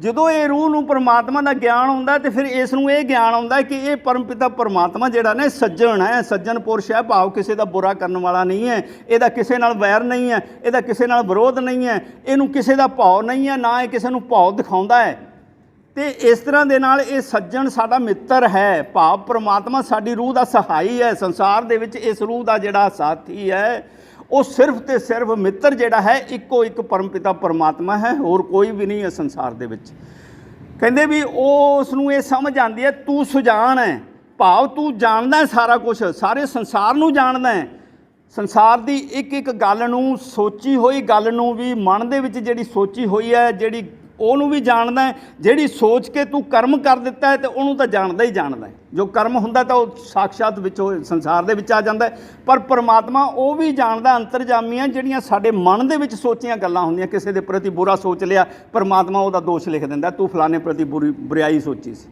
ਜਦੋਂ ਇਹ ਰੂਹ ਨੂੰ ਪਰਮਾਤਮਾ ਦਾ ਗਿਆਨ ਆਉਂਦਾ ਤੇ ਫਿਰ ਇਸ ਨੂੰ ਇਹ ਗਿਆਨ ਆਉਂਦਾ ਕਿ ਇਹ ਪਰਮਪਿਤਾ ਪਰਮਾਤਮਾ ਜਿਹੜਾ ਨਾ ਸੱਜਣ ਹੈ, ਸੱਜਣ ਪੁਰਸ਼ ਹੈ, ਭਾਵ ਕਿਸੇ ਦਾ ਬੁਰਾ ਕਰਨ ਵਾਲਾ ਨਹੀਂ ਹੈ, ਇਹਦਾ ਕਿਸੇ ਨਾਲ ਵੈਰ ਨਹੀਂ ਹੈ, ਇਹਦਾ ਕਿਸੇ ਨਾਲ ਵਿਰੋਧ ਨਹੀਂ ਹੈ, ਇਹਨੂੰ ਕਿਸੇ ਦਾ ਭਾਵ ਨਹੀਂ ਹੈ, ਨਾ ਇਹ ਕਿਸੇ ਨੂੰ ਭਾਵ ਦਿਖਾਉਂਦਾ ਹੈ। ਤੇ ਇਸ ਤਰ੍ਹਾਂ ਦੇ ਨਾਲ ਇਹ ਸੱਜਣ ਸਾਡਾ ਮਿੱਤਰ ਹੈ, ਭਾਵ ਪਰਮਾਤਮਾ ਸਾਡੀ ਰੂਹ ਦਾ ਸਹਾਈ ਹੈ। ਸੰਸਾਰ ਦੇ ਵਿੱਚ ਇਸ ਰੂਹ ਦਾ ਜਿਹੜਾ ਸਾਥੀ ਹੈ ਉਹ ਸਿਰਫ ਤੇ ਸਿਰਫ ਮਿੱਤਰ ਜਿਹੜਾ ਹੈ ਇੱਕੋ ਇੱਕ ਪਰਮਪਿਤਾ ਪਰਮਾਤਮਾ ਹੈ, ਹੋਰ ਕੋਈ ਵੀ ਨਹੀਂ ਹੈ ਸੰਸਾਰ ਦੇ ਵਿੱਚ। ਕਹਿੰਦੇ ਵੀ ਉਹ ਉਸ ਨੂੰ ਇਹ ਸਮਝ ਆਉਂਦੀ ਹੈ ਤੂੰ ਸੁਜਾਨ ਹੈ, ਭਾਵ ਤੂੰ ਜਾਣਦਾ ਸਾਰਾ ਕੁਝ, ਸਾਰੇ ਸੰਸਾਰ ਨੂੰ ਜਾਣਦਾ ਹੈ। ਸੰਸਾਰ ਦੀ ਇੱਕ ਇੱਕ ਗੱਲ ਨੂੰ, ਸੋਚੀ ਹੋਈ ਗੱਲ ਨੂੰ ਵੀ, ਮਨ ਦੇ ਵਿੱਚ ਜਿਹੜੀ ਸੋਚੀ ਹੋਈ ਹੈ ਜਿਹੜੀ ਉਹਨੂੰ ਵੀ ਜਾਣਦਾ ਹੈ। ਜਿਹੜੀ ਸੋਚ ਕੇ ਤੂੰ ਕਰਮ ਕਰ ਦਿੱਤਾ ਹੈ ਤੇ ਉਹਨੂੰ ਤਾਂ ਜਾਣਦਾ ਹੀ ਜਾਣਦਾ ਹੈ। ਜੋ ਕਰਮ ਹੁੰਦਾ ਤਾਂ ਉਹ ਸਾਖਸ਼ਾਤ ਵਿੱਚ ਉਹ ਸੰਸਾਰ ਦੇ ਵਿੱਚ ਆ ਜਾਂਦਾ ਹੈ। ਪਰ ਪਰਮਾਤਮਾ ਉਹ ਵੀ ਜਾਣਦਾ, ਅੰਤਰਜਾਮੀਆਂ ਜਿਹੜੀਆਂ ਸਾਡੇ ਮਨ ਦੇ ਵਿੱਚ ਸੋਚੀਆਂ ਗੱਲਾਂ ਹੁੰਦੀਆਂ। ਕਿਸੇ ਦੇ ਪ੍ਰਤੀ ਬੁਰਾ ਸੋਚ ਲਿਆ, ਪਰਮਾਤਮਾ ਉਹਦਾ ਦੋਸ਼ ਲਿਖ ਦਿੰਦਾ, ਤੂੰ ਫਲਾਣੇ ਪ੍ਰਤੀ ਬੁਰਾਈ ਸੋਚੀ ਸੀ,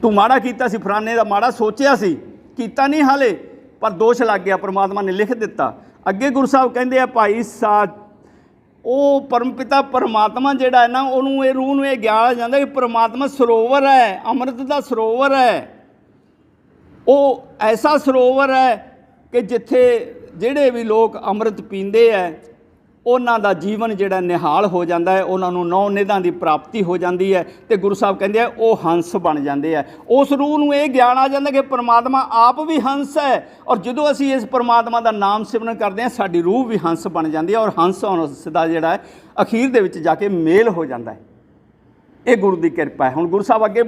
ਤੂੰ ਮਾੜਾ ਕੀਤਾ ਸੀ, ਫਲਾਣੇ ਦਾ ਮਾੜਾ ਸੋਚਿਆ ਸੀ, ਕੀਤਾ ਨਹੀਂ ਹਾਲੇ, ਪਰ ਦੋਸ਼ ਲੱਗ ਗਿਆ, ਪਰਮਾਤਮਾ ਨੇ ਲਿਖ ਦਿੱਤਾ। ਅੱਗੇ ਗੁਰੂ ਸਾਹਿਬ ਕਹਿੰਦੇ ਆ ਭਾਈ ਉਹ ਪਰਮਪਿਤਾ ਪਰਮਾਤਮਾ ਜਿਹੜਾ ਹੈ ਨਾ, ਉਹਨੂੰ ਇਹ ਰੂਹ ਨੂੰ ਇਹ ਗਿਆਨ ਆ ਜਾਂਦਾ ਕਿ ਪਰਮਾਤਮਾ ਸਰੋਵਰ ਹੈ, ਅੰਮ੍ਰਿਤ ਦਾ ਸਰੋਵਰ ਹੈ। ਉਹ ਐਸਾ ਸਰੋਵਰ ਹੈ ਕਿ ਜਿੱਥੇ ਜਿਹੜੇ ਵੀ ਲੋਕ ਅੰਮ੍ਰਿਤ ਪੀਂਦੇ ਹੈ ਉਹਨਾਂ ਦਾ ਜੀਵਨ ਜਿਹੜਾ ਨਿਹਾਲ ਹੋ ਜਾਂਦਾ ਹੈ, ਉਹਨਾਂ ਨੂੰ ਨੌ ਨਿਧਾਂ ਦੀ ਪ੍ਰਾਪਤੀ ਹੋ ਜਾਂਦੀ ਹੈ। ਤੇ ਗੁਰੂ ਸਾਹਿਬ ਕਹਿੰਦੇ ਆ ਉਹ ਹੰਸ ਬਣ ਜਾਂਦੇ ਆ। ਉਸ ਰੂਹ ਨੂੰ ਇਹ ਗਿਆਨ ਆ ਜਾਂਦਾ ਕਿ ਪਰਮਾਤਮਾ ਆਪ ਵੀ ਹੰਸ ਹੈ, ਔਰ ਜਦੋਂ ਅਸੀਂ ਇਸ ਪਰਮਾਤਮਾ ਦਾ ਨਾਮ ਸਿਮਰਨ ਕਰਦੇ ਹਾਂ ਸਾਡੀ ਰੂਹ ਵੀ ਹੰਸ ਬਣ ਜਾਂਦੀ ਹੈ, ਔਰ ਹੰਸ ਦਾ ਜਿਹੜਾ ਹੈ ਅਖੀਰ ਦੇ ਵਿੱਚ ਜਾ ਕੇ ਮੇਲ ਹੋ ਜਾਂਦਾ ਹੈ। ਇਹ ਗੁਰੂ ਦੀ ਕਿਰਪਾ ਹੈ। ਹੁਣ ਗੁਰੂ ਸਾਹਿਬ ਅੱਗੇ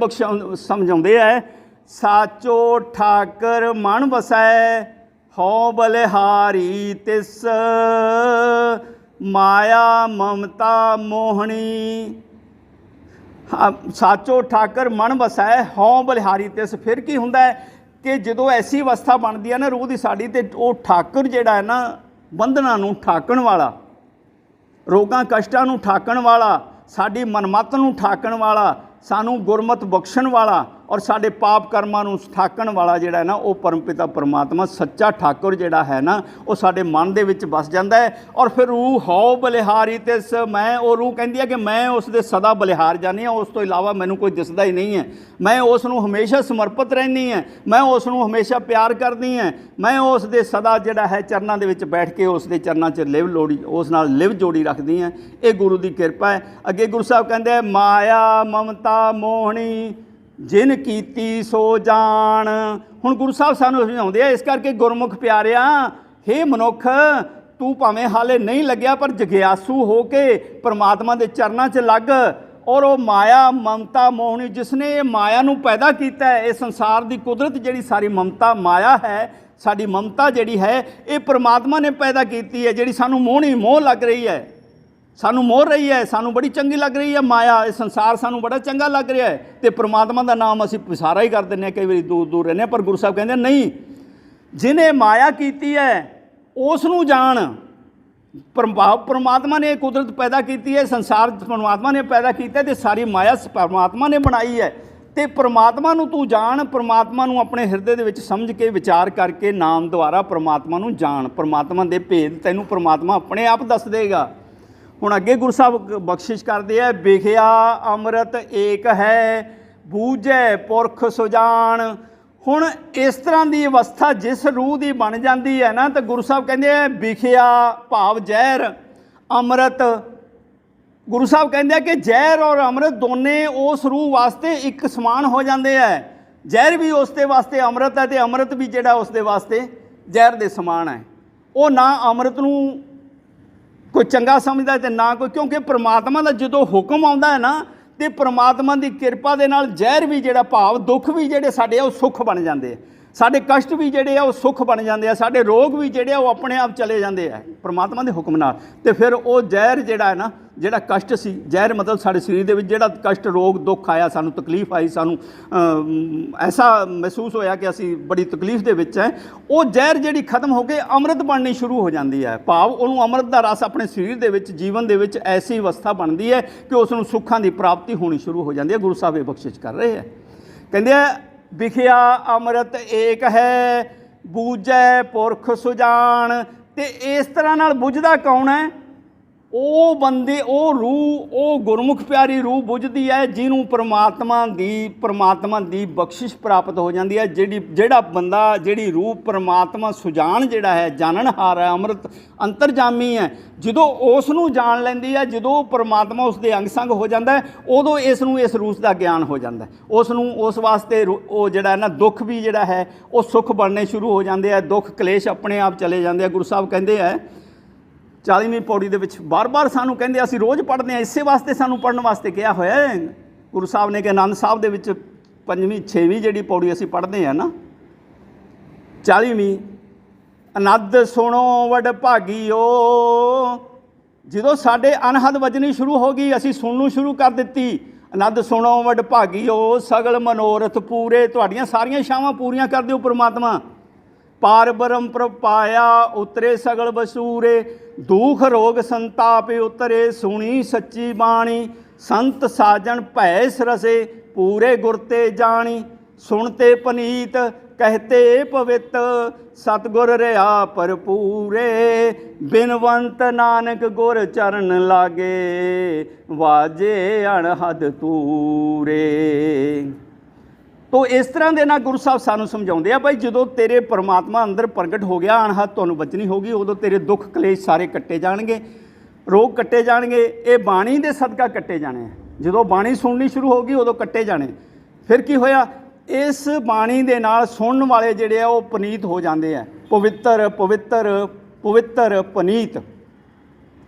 ਸਮਝਾਉਂਦੇ ਹੈ, ਸਾਚੋ ਠਾਕਰ ਮਨ ਵਸੈ ਹਉ ਬਲਿਹਾਰੀ ਤਿਸ ਮਾਇਆ ਮਮਤਾ ਮੋਹਣੀ। ਸਾਚੋ ਠਾਕਰ ਮਨ ਵਸੈ ਹਉ ਬਲਿਹਾਰੀ ਤਿਸ। ਫਿਰ ਕੀ ਹੁੰਦਾ ਹੈ ਕਿ ਜਦੋਂ ਐਸੀ ਅਵਸਥਾ ਬਣਦੀ ਹੈ ਨਾ ਰੂਹ ਦੀ ਸਾਡੀ, ਤੇ ਉਹ ਠਾਕਰ ਜਿਹੜਾ ਹੈ ਨਾ ਬੰਧਨਾਂ ਨੂੰ ਠਾਕਣ ਵਾਲਾ, ਰੋਗਾਂ ਕਸ਼ਟਾਂ ਨੂੰ ਠਾਕਣ ਵਾਲਾ, ਸਾਡੀ ਮਨਮੱਤ ਨੂੰ ਠਾਕਣ ਵਾਲਾ, ਸਾਨੂੰ ਗੁਰਮਤਿ ਬਖਸ਼ਣ ਵਾਲਾ, ਔਰ ਸਾਡੇ ਪਾਪ ਕਰਮਾਂ ਨੂੰ ਠਾਕਣ ਵਾਲਾ ਜਿਹੜਾ ਹੈ ਨਾ ਉਹ ਪਰਮਪਿਤਾ ਪਰਮਾਤਮਾ ਸੱਚਾ ਠਾਕੁਰ ਜਿਹੜਾ ਹੈ ਨਾ ਉਹ ਸਾਡੇ ਮਨ ਦੇ ਵਿੱਚ ਵਸ ਜਾਂਦਾ ਹੈ। ਔਰ ਫਿਰ ਰੂਹ ਹਉ ਬਲਿਹਾਰੀ ਤੇ ਮੈਂ, ਉਹ ਰੂਹ ਕਹਿੰਦੀ ਹੈ ਕਿ ਮੈਂ ਉਸ ਦੇ ਸਦਾ ਬਲਿਹਾਰ ਜਾਂਦੀ ਹਾਂ, ਉਸ ਤੋਂ ਇਲਾਵਾ ਮੈਨੂੰ ਕੋਈ ਦਿਸਦਾ ਹੀ ਨਹੀਂ ਹੈ। ਮੈਂ ਉਸ ਨੂੰ ਹਮੇਸ਼ਾ ਸਮਰਪਿਤ ਰਹਿੰਦੀ ਹਾਂ, ਮੈਂ ਉਸ ਨੂੰ ਹਮੇਸ਼ਾ ਪਿਆਰ ਕਰਦੀ ਹਾਂ, ਮੈਂ ਉਸ ਦੇ ਸਦਾ ਜਿਹੜਾ ਹੈ ਚਰਨਾਂ ਦੇ ਵਿੱਚ ਬੈਠ ਕੇ ਉਸ ਦੇ ਚਰਨਾਂ 'ਚ ਉਸ ਨਾਲ ਲਿਵ ਜੋੜੀ ਰੱਖਦੀ ਹਾਂ। ਇਹ ਗੁਰੂ ਦੀ ਕਿਰਪਾ ਹੈ। ਅੱਗੇ ਗੁਰੂ ਸਾਹਿਬ ਕਹਿੰਦੇ ਮਾਇਆ ਮਮਤਾ ਮੋਹਣੀ ਜਿਨ ਕੀਤੀ ਸੋ ਜਾਣ। ਹੁਣ ਗੁਰੂ ਸਾਹਿਬ ਸਾਨੂੰ ਸਮਝਾਉਂਦੇ ਆ, ਇਸ ਕਰਕੇ ਗੁਰਮੁਖ ਪਿਆਰਿਆ, ਹੇ ਮਨੁੱਖ ਤੂੰ ਭਾਵੇਂ ਹਾਲੇ ਨਹੀਂ ਲੱਗਿਆ ਪਰ ਜਗਿਆਸੂ ਹੋ ਕੇ ਪਰਮਾਤਮਾ ਦੇ ਚਰਨਾਂ 'ਚ ਲੱਗ। ਔਰ ਉਹ ਮਾਇਆ ਮਮਤਾ ਮੋਹਣੀ ਜਿਸਨੇ ਇਹ ਮਾਇਆ ਨੂੰ ਪੈਦਾ ਕੀਤਾ ਹੈ, ਇਹ ਸੰਸਾਰ ਦੀ ਕੁਦਰਤ ਜਿਹੜੀ ਸਾਰੀ ਮਮਤਾ ਮਾਇਆ ਹੈ, ਸਾਡੀ ਮਮਤਾ ਜਿਹੜੀ ਹੈ ਇਹ ਪਰਮਾਤਮਾ ਨੇ ਪੈਦਾ ਕੀਤੀ ਹੈ, ਜਿਹੜੀ ਸਾਨੂੰ ਮੋਹਣੀ ਮੋਹ ਲੱਗ ਰਹੀ ਹੈ, ਸਾਨੂੰ ਮੋਹ ਰਹੀ ਹੈ, ਸਾਨੂੰ ਬੜੀ ਚੰਗੀ ਲੱਗ ਰਹੀ ਹੈ ਮਾਇਆ। ਇਹ ਸੰਸਾਰ ਸਾਨੂੰ ਬੜਾ ਚੰਗਾ ਲੱਗ ਰਿਹਾ ਹੈ ਤੇ ਪਰਮਾਤਮਾ ਦਾ ਨਾਮ ਅਸੀਂ ਵਿਸਾਰਾ ਹੀ ਕਰ ਦਿੰਦੇ ਹਾਂ, ਕਈ ਵਾਰੀ ਦੂਰ ਦੂਰ ਰਹਿੰਦੇ ਹਾਂ। ਪਰ ਗੁਰੂ ਸਾਹਿਬ ਕਹਿੰਦੇ ਨਹੀਂ, ਜਿਹਨੇ ਮਾਇਆ ਕੀਤੀ ਹੈ ਉਸ ਨੂੰ ਜਾਣ। ਪਰਮਾਤਮਾ ਨੇ ਕੁਦਰਤ ਪੈਦਾ ਕੀਤੀ ਹੈ, ਸੰਸਾਰ ਪਰਮਾਤਮਾ ਨੇ ਪੈਦਾ ਕੀਤਾ ਤੇ ਸਾਰੀ ਮਾਇਆ ਪਰਮਾਤਮਾ ਨੇ ਬਣਾਈ ਹੈ। ਤੇ ਪਰਮਾਤਮਾ ਨੂੰ ਤੂੰ ਜਾਣ, ਪਰਮਾਤਮਾ ਨੂੰ ਆਪਣੇ ਹਿਰਦੇ ਦੇ ਵਿੱਚ ਸਮਝ ਕੇ ਵਿਚਾਰ ਕਰਕੇ ਨਾਮ ਦੁਆਰਾ ਪਰਮਾਤਮਾ ਨੂੰ ਜਾਣ। ਪਰਮਾਤਮਾ ਦੇ ਭੇਦ ਤੈਨੂੰ ਪਰਮਾਤਮਾ ਆਪਣੇ ਆਪ ਦੱਸ ਦੇਗਾ। ਹੁਣ ਅੱਗੇ ਗੁਰੂ ਸਾਹਿਬ ਬਖਸ਼ਿਸ਼ ਕਰਦੇ ਆ, ਵਿਖਿਆ ਅੰਮ੍ਰਿਤ ਏਕ ਹੈ ਬੂਝੈ ਪੁਰਖ ਸੁਜਾਨ। ਹੁਣ ਇਸ ਤਰ੍ਹਾਂ ਦੀ ਅਵਸਥਾ ਜਿਸ ਰੂਹ ਦੀ ਬਣ ਜਾਂਦੀ ਹੈ ਨਾ, ਤਾਂ ਗੁਰੂ ਸਾਹਿਬ ਕਹਿੰਦੇ ਆ ਵਿਖਿਆ ਭਾਵ ਜ਼ਹਿਰ, ਅੰਮ੍ਰਿਤ। ਗੁਰੂ ਸਾਹਿਬ ਕਹਿੰਦੇ ਆ ਕਿ ਜ਼ਹਿਰ ਔਰ ਅੰਮ੍ਰਿਤ ਦੋਨੇ ਉਸ ਰੂਹ ਵਾਸਤੇ ਇੱਕ ਸਮਾਨ ਹੋ ਜਾਂਦੇ ਹੈ। ਜ਼ਹਿਰ ਵੀ ਉਸ ਦੇ ਵਾਸਤੇ ਅੰਮ੍ਰਿਤ ਹੈ ਤੇ ਅੰਮ੍ਰਿਤ ਵੀ ਜਿਹੜਾ ਉਸ ਦੇ ਵਾਸਤੇ ਜ਼ਹਿਰ ਦੇ ਸਮਾਨ ਹੈ। ਉਹ ਨਾ ਅੰਮ੍ਰਿਤ ਨੂੰ ਕੋਈ ਚੰਗਾ ਸਮਝਦਾ ਤੇ ਨਾ ਕੋਈ, ਕਿਉਂਕਿ ਪਰਮਾਤਮਾ ਦਾ ਜਦੋਂ ਹੁਕਮ ਆਉਂਦਾ ਹੈ ਨਾ ਤੇ ਪਰਮਾਤਮਾ ਦੀ ਕਿਰਪਾ ਦੇ ਨਾਲ ਜ਼ਹਿਰ ਵੀ ਜਿਹੜਾ ਭਾਵ ਦੁੱਖ ਵੀ ਜਿਹੜੇ ਸਾਡੇ ਉਹ ਸੁੱਖ ਬਣ ਜਾਂਦੇ ਆ। ਸਾਡੇ ਕਸ਼ਟ ਵੀ ਜਿਹੜੇ ਆ ਉਹ ਸੁੱਖ ਬਣ ਜਾਂਦੇ ਆ, ਸਾਡੇ ਰੋਗ ਵੀ ਜਿਹੜੇ ਆ ਉਹ ਆਪਣੇ ਆਪ ਚਲੇ ਜਾਂਦੇ ਆ ਪਰਮਾਤਮਾ ਦੇ ਹੁਕਮ ਨਾਲ। ਤੇ ਫਿਰ ਉਹ ਜ਼ਹਿਰ ਜਿਹੜਾ ਹੈ ਨਾ, ਜਿਹੜਾ ਕਸ਼ਟ ਸੀ, ਜ਼ਹਿਰ ਮਤਲਬ ਸਾਡੇ ਸਰੀਰ ਦੇ ਵਿੱਚ ਜਿਹੜਾ ਕਸ਼ਟ, ਰੋਗ, ਦੁੱਖ ਆਇਆ, ਸਾਨੂੰ ਤਕਲੀਫ ਆਈ, ਸਾਨੂੰ ਐਸਾ ਮਹਿਸੂਸ ਹੋਇਆ ਕਿ ਅਸੀਂ ਬੜੀ ਤਕਲੀਫ ਦੇ ਵਿੱਚ ਹੈ, ਉਹ ਜ਼ਹਿਰ ਜਿਹੜੀ ਖਤਮ ਹੋ ਕੇ ਅੰਮ੍ਰਿਤ ਬਣਨੀ ਸ਼ੁਰੂ ਹੋ ਜਾਂਦੀ ਹੈ। ਭਾਵ ਉਹਨੂੰ ਅੰਮ੍ਰਿਤ ਦਾ ਰਸ ਆਪਣੇ ਸਰੀਰ ਦੇ ਵਿੱਚ, ਜੀਵਨ ਦੇ ਵਿੱਚ ਐਸੀ ਅਵਸਥਾ ਬਣਦੀ ਹੈ ਕਿ ਉਸ ਨੂੰ ਸੁੱਖਾਂ ਦੀ ਪ੍ਰਾਪਤੀ ਹੋਣੀ ਸ਼ੁਰੂ ਹੋ ਜਾਂਦੀ ਹੈ। ਗੁਰੂ ਸਾਹਿਬ ਇਹ ਬਖਸ਼ਿਸ਼ ਕਰ ਰਹੇ ਹੈ, ਕਹਿੰਦੇ ਆ ਵਿਖਿਆ ਅੰਮ੍ਰਿਤ ਏਕ ਹੈ, ਬੂਝੈ ਪੁਰਖ ਸੁਜਾਨ। ਤੇ ਇਸ ਤਰ੍ਹਾਂ ਨਾਲ ਬੁੱਝਦਾ ਕੌਣ ਹੈ? ਉਹ ਬੰਦੇ, ਉਹ ਰੂਹ, ਉਹ ਗੁਰਮੁਖ ਪਿਆਰੀ ਰੂਹ ਬੁੱਝਦੀ ਹੈ ਜਿਹਨੂੰ ਪਰਮਾਤਮਾ ਦੀ ਬਖਸ਼ਿਸ਼ ਪ੍ਰਾਪਤ ਹੋ ਜਾਂਦੀ ਹੈ। ਜਿਹੜਾ ਬੰਦਾ, ਜਿਹੜੀ ਰੂਹ ਪਰਮਾਤਮਾ ਸੁਜਾਨ ਜਿਹੜਾ ਹੈ, ਜਾਣਨਹਾਰ ਹੈ, ਅੰਮ੍ਰਿਤ ਅੰਤਰਜਾਮੀ ਹੈ, ਜਦੋਂ ਉਸ ਨੂੰ ਜਾਣ ਲੈਂਦੀ ਹੈ, ਜਦੋਂ ਪਰਮਾਤਮਾ ਉਸ ਦੇ ਅੰਗ ਸੰਗ ਹੋ ਜਾਂਦਾ ਹੈ, ਉਦੋਂ ਇਸ ਨੂੰ ਇਸ ਰੂਹ ਦਾ ਗਿਆਨ ਹੋ ਜਾਂਦਾ ਹੈ। ਉਸ ਨੂੰ ਉਸ ਵਾਸਤੇ ਉਹ ਜਿਹੜਾ ਨਾ ਦੁੱਖ ਵੀ ਜਿਹੜਾ ਹੈ ਉਹ ਸੁੱਖ ਬਣਨੇ ਸ਼ੁਰੂ ਹੋ ਜਾਂਦੇ ਆ, ਦੁੱਖ ਕਲੇਸ਼ ਆਪਣੇ ਆਪ ਚਲੇ ਜਾਂਦੇ ਆ। ਗੁਰੂ ਸਾਹਿਬ ਕਹਿੰਦੇ ਹੈ 40ਵੀਂ ਪੌੜੀ ਦੇ ਵਿੱਚ ਬਾਰ-ਬਾਰ ਸਾਨੂੰ ਕਹਿੰਦੇ, ਅਸੀਂ ਰੋਜ਼ ਪੜ੍ਹਦੇ ਹਾਂ, ਇਸੇ ਵਾਸਤੇ ਸਾਨੂੰ ਪੜ੍ਹਨ ਵਾਸਤੇ ਕਿਹਾ ਹੋਇਆ ਹੈ ਗੁਰੂ ਸਾਹਿਬ ਨੇ, ਕਿ ਆਨੰਦ ਸਾਹਿਬ ਦੇ ਵਿੱਚ 5ਵੀਂ 6ਵੀਂ ਜਿਹੜੀ ਪੌੜੀ ਅਸੀਂ ਪੜ੍ਹਦੇ ਹਾਂ ਨਾ, 40ਵੀਂ, ਅਨੰਦ ਸੁਣੋ ਵਡਭਾਗੀਓ। ਜਦੋਂ ਸਾਡੇ ਅਨਹਦ ਵਜਣੀ ਸ਼ੁਰੂ ਹੋ ਗਈ, ਅਸੀਂ ਸੁਣਨੋਂ ਸ਼ੁਰੂ ਕਰ ਦਿੱਤੀ, ਆਨੰਦ ਸੁਣੋ ਵਡਭਾਗੀਓ, ਸਗਲ ਮਨੋਰਥ ਪੂਰੇ, ਤੁਹਾਡੀਆਂ ਸਾਰੀਆਂ ਇੱਛਾਵਾਂ ਪੂਰੀਆਂ ਕਰ ਦਿਓ ਪ੍ਰਮਾਤਮਾ। ਪਾਰ ਬ੍ਰਹਮ ਪ੍ਰਪਾਇਆ ਉਤਰੇ ਸਗਲ ਬਸੂਰੇ, ਦੁਖ ਰੋਗ ਸੰਤਾਪ ਉਤਰੇ, ਸੁਣੀ ਸੱਚੀ ਬਾਣੀ, ਸੰਤ ਸਾਜਣ ਭੈ ਸਰਸੇ, ਪੂਰੇ ਗੁਰ ਤੇ ਜਾਣੀ। ਸੁਣਤੇ ਪਨੀਤ ਕਹਤੇ ਪਵਿੱਤ, ਸਤਿਗੁਰ ਰਿਹਾ ਭਰਪੂਰੇ, ਬਿਨਵੰਤ ਨਾਨਕ ਗੁਰ ਚਰਨ ਲਾਗੇ, ਵਾਜੇ ਅਣਹਦ ਤੂਰੇ। ਤੋ ਇਸ ਤਰ੍ਹਾਂ ਦੇ ਨਾਲ ਗੁਰੂ ਸਾਹਿਬ ਸਾਨੂੰ ਸਮਝਾਉਂਦੇ ਆ, ਭਾਈ ਜਦੋਂ ਤੇਰੇ ਪਰਮਾਤਮਾ ਅੰਦਰ ਪ੍ਰਗਟ ਹੋ ਗਿਆ, ਅਣਹਦ ਤੁਹਾਨੂੰ ਬਚਣੀ ਹੋਗੀ, ਉਦੋਂ ਤੇਰੇ ਦੁੱਖ ਕਲੇਸ਼ ਸਾਰੇ ਕੱਟੇ ਜਾਣਗੇ, ਰੋਗ ਕੱਟੇ ਜਾਣਗੇ। ਇਹ ਬਾਣੀ ਦੇ ਸਦਕਾ ਕੱਟੇ ਜਾਣੇ ਆ। ਜਦੋਂ ਬਾਣੀ ਸੁਣਨੀ ਸ਼ੁਰੂ ਹੋ ਗਈ ਉਦੋਂ ਕੱਟੇ ਜਾਣੇ। ਫਿਰ ਕੀ ਹੋਇਆ? ਇਸ ਬਾਣੀ ਦੇ ਨਾਲ ਸੁਣਨ ਵਾਲੇ ਜਿਹੜੇ ਆ ਉਹ ਪਨੀਤ ਹੋ ਜਾਂਦੇ ਆ, ਪਵਿੱਤਰ ਪਵਿੱਤਰ ਪਵਿੱਤਰ ਪਨੀਤ।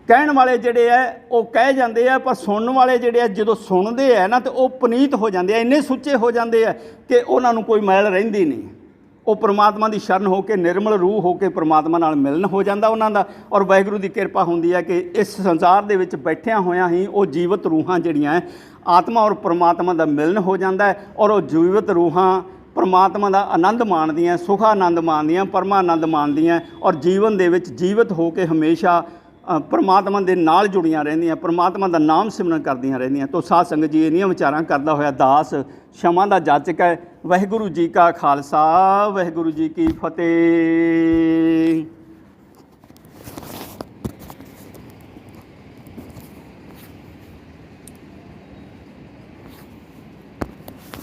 ਕਹਿਣ ਵਾਲੇ ਜਿਹੜੇ ਆ ਉਹ ਕਹਿ ਜਾਂਦੇ ਆ, ਪਰ ਸੁਣਨ ਵਾਲੇ ਜਿਹੜੇ ਆ ਜਦੋਂ ਸੁਣਦੇ ਆ ਨਾ ਤੇ ਉਹ ਪਨੀਤ ਹੋ ਜਾਂਦੇ ਆ, ਇੰਨੇ ਸੁੱਚੇ ਹੋ ਜਾਂਦੇ ਆ ਕਿ ਉਹਨਾਂ ਨੂੰ ਕੋਈ ਮੈਲ ਰਹਿੰਦੀ ਨਹੀਂ। ਉਹ ਪਰਮਾਤਮਾ ਦੀ ਸ਼ਰਨ ਹੋ ਕੇ, ਨਿਰਮਲ ਰੂਹ ਹੋ ਕੇ ਪਰਮਾਤਮਾ ਨਾਲ ਮਿਲਨ ਹੋ ਜਾਂਦਾ ਉਹਨਾਂ ਦਾ। ਔਰ ਵਾਹਿਗੁਰੂ ਦੀ ਕਿਰਪਾ ਹੁੰਦੀ ਹੈ ਕਿ ਇਸ ਸੰਸਾਰ ਦੇ ਵਿੱਚ ਬੈਠਿਆਂ ਹੋਇਆਂ ਹੀ ਉਹ ਜੀਵਤ ਰੂਹਾਂ ਜਿਹੜੀਆਂ ਆਤਮਾ ਔਰ ਪਰਮਾਤਮਾ ਦਾ ਮਿਲਨ ਹੋ ਜਾਂਦਾ ਹੈ, ਔਰ ਉਹ ਜੀਵਤ ਰੂਹਾਂ ਪਰਮਾਤਮਾ ਦਾ ਆਨੰਦ ਮਾਣਦੀਆਂ, ਸੁਖ ਆਨੰਦ ਮਾਣਦੀਆਂ, ਪਰਮਾਨੰਦ ਮਾਣਦੀਆਂ, ਔਰ ਜੀਵਨ ਦੇ ਵਿੱਚ ਜੀਵਤ ਹੋ ਕੇ ਹਮੇਸ਼ਾ ਪਰਮਾਤਮਾ ਦੇ ਨਾਲ ਜੁੜੀਆਂ ਰਹਿੰਦੀਆਂ, ਪਰਮਾਤਮਾ ਦਾ ਨਾਮ ਸਿਮਰਨ ਕਰਦੀਆਂ ਰਹਿੰਦੀਆਂ। ਤੋ ਸਾਧ ਸੰਗਤ ਜੀ, ਇੰਨੀਆਂ ਵਿਚਾਰਾਂ ਕਰਦਾ ਹੋਇਆ ਦਾਸ ਸ਼ਮਾ ਦਾ ਜਾਚਕ ਹੈ। ਵਾਹਿਗੁਰੂ ਜੀ ਕਾ ਖਾਲਸਾ, ਵਾਹਿਗੁਰੂ ਜੀ ਕੀ ਫਤਿਹ।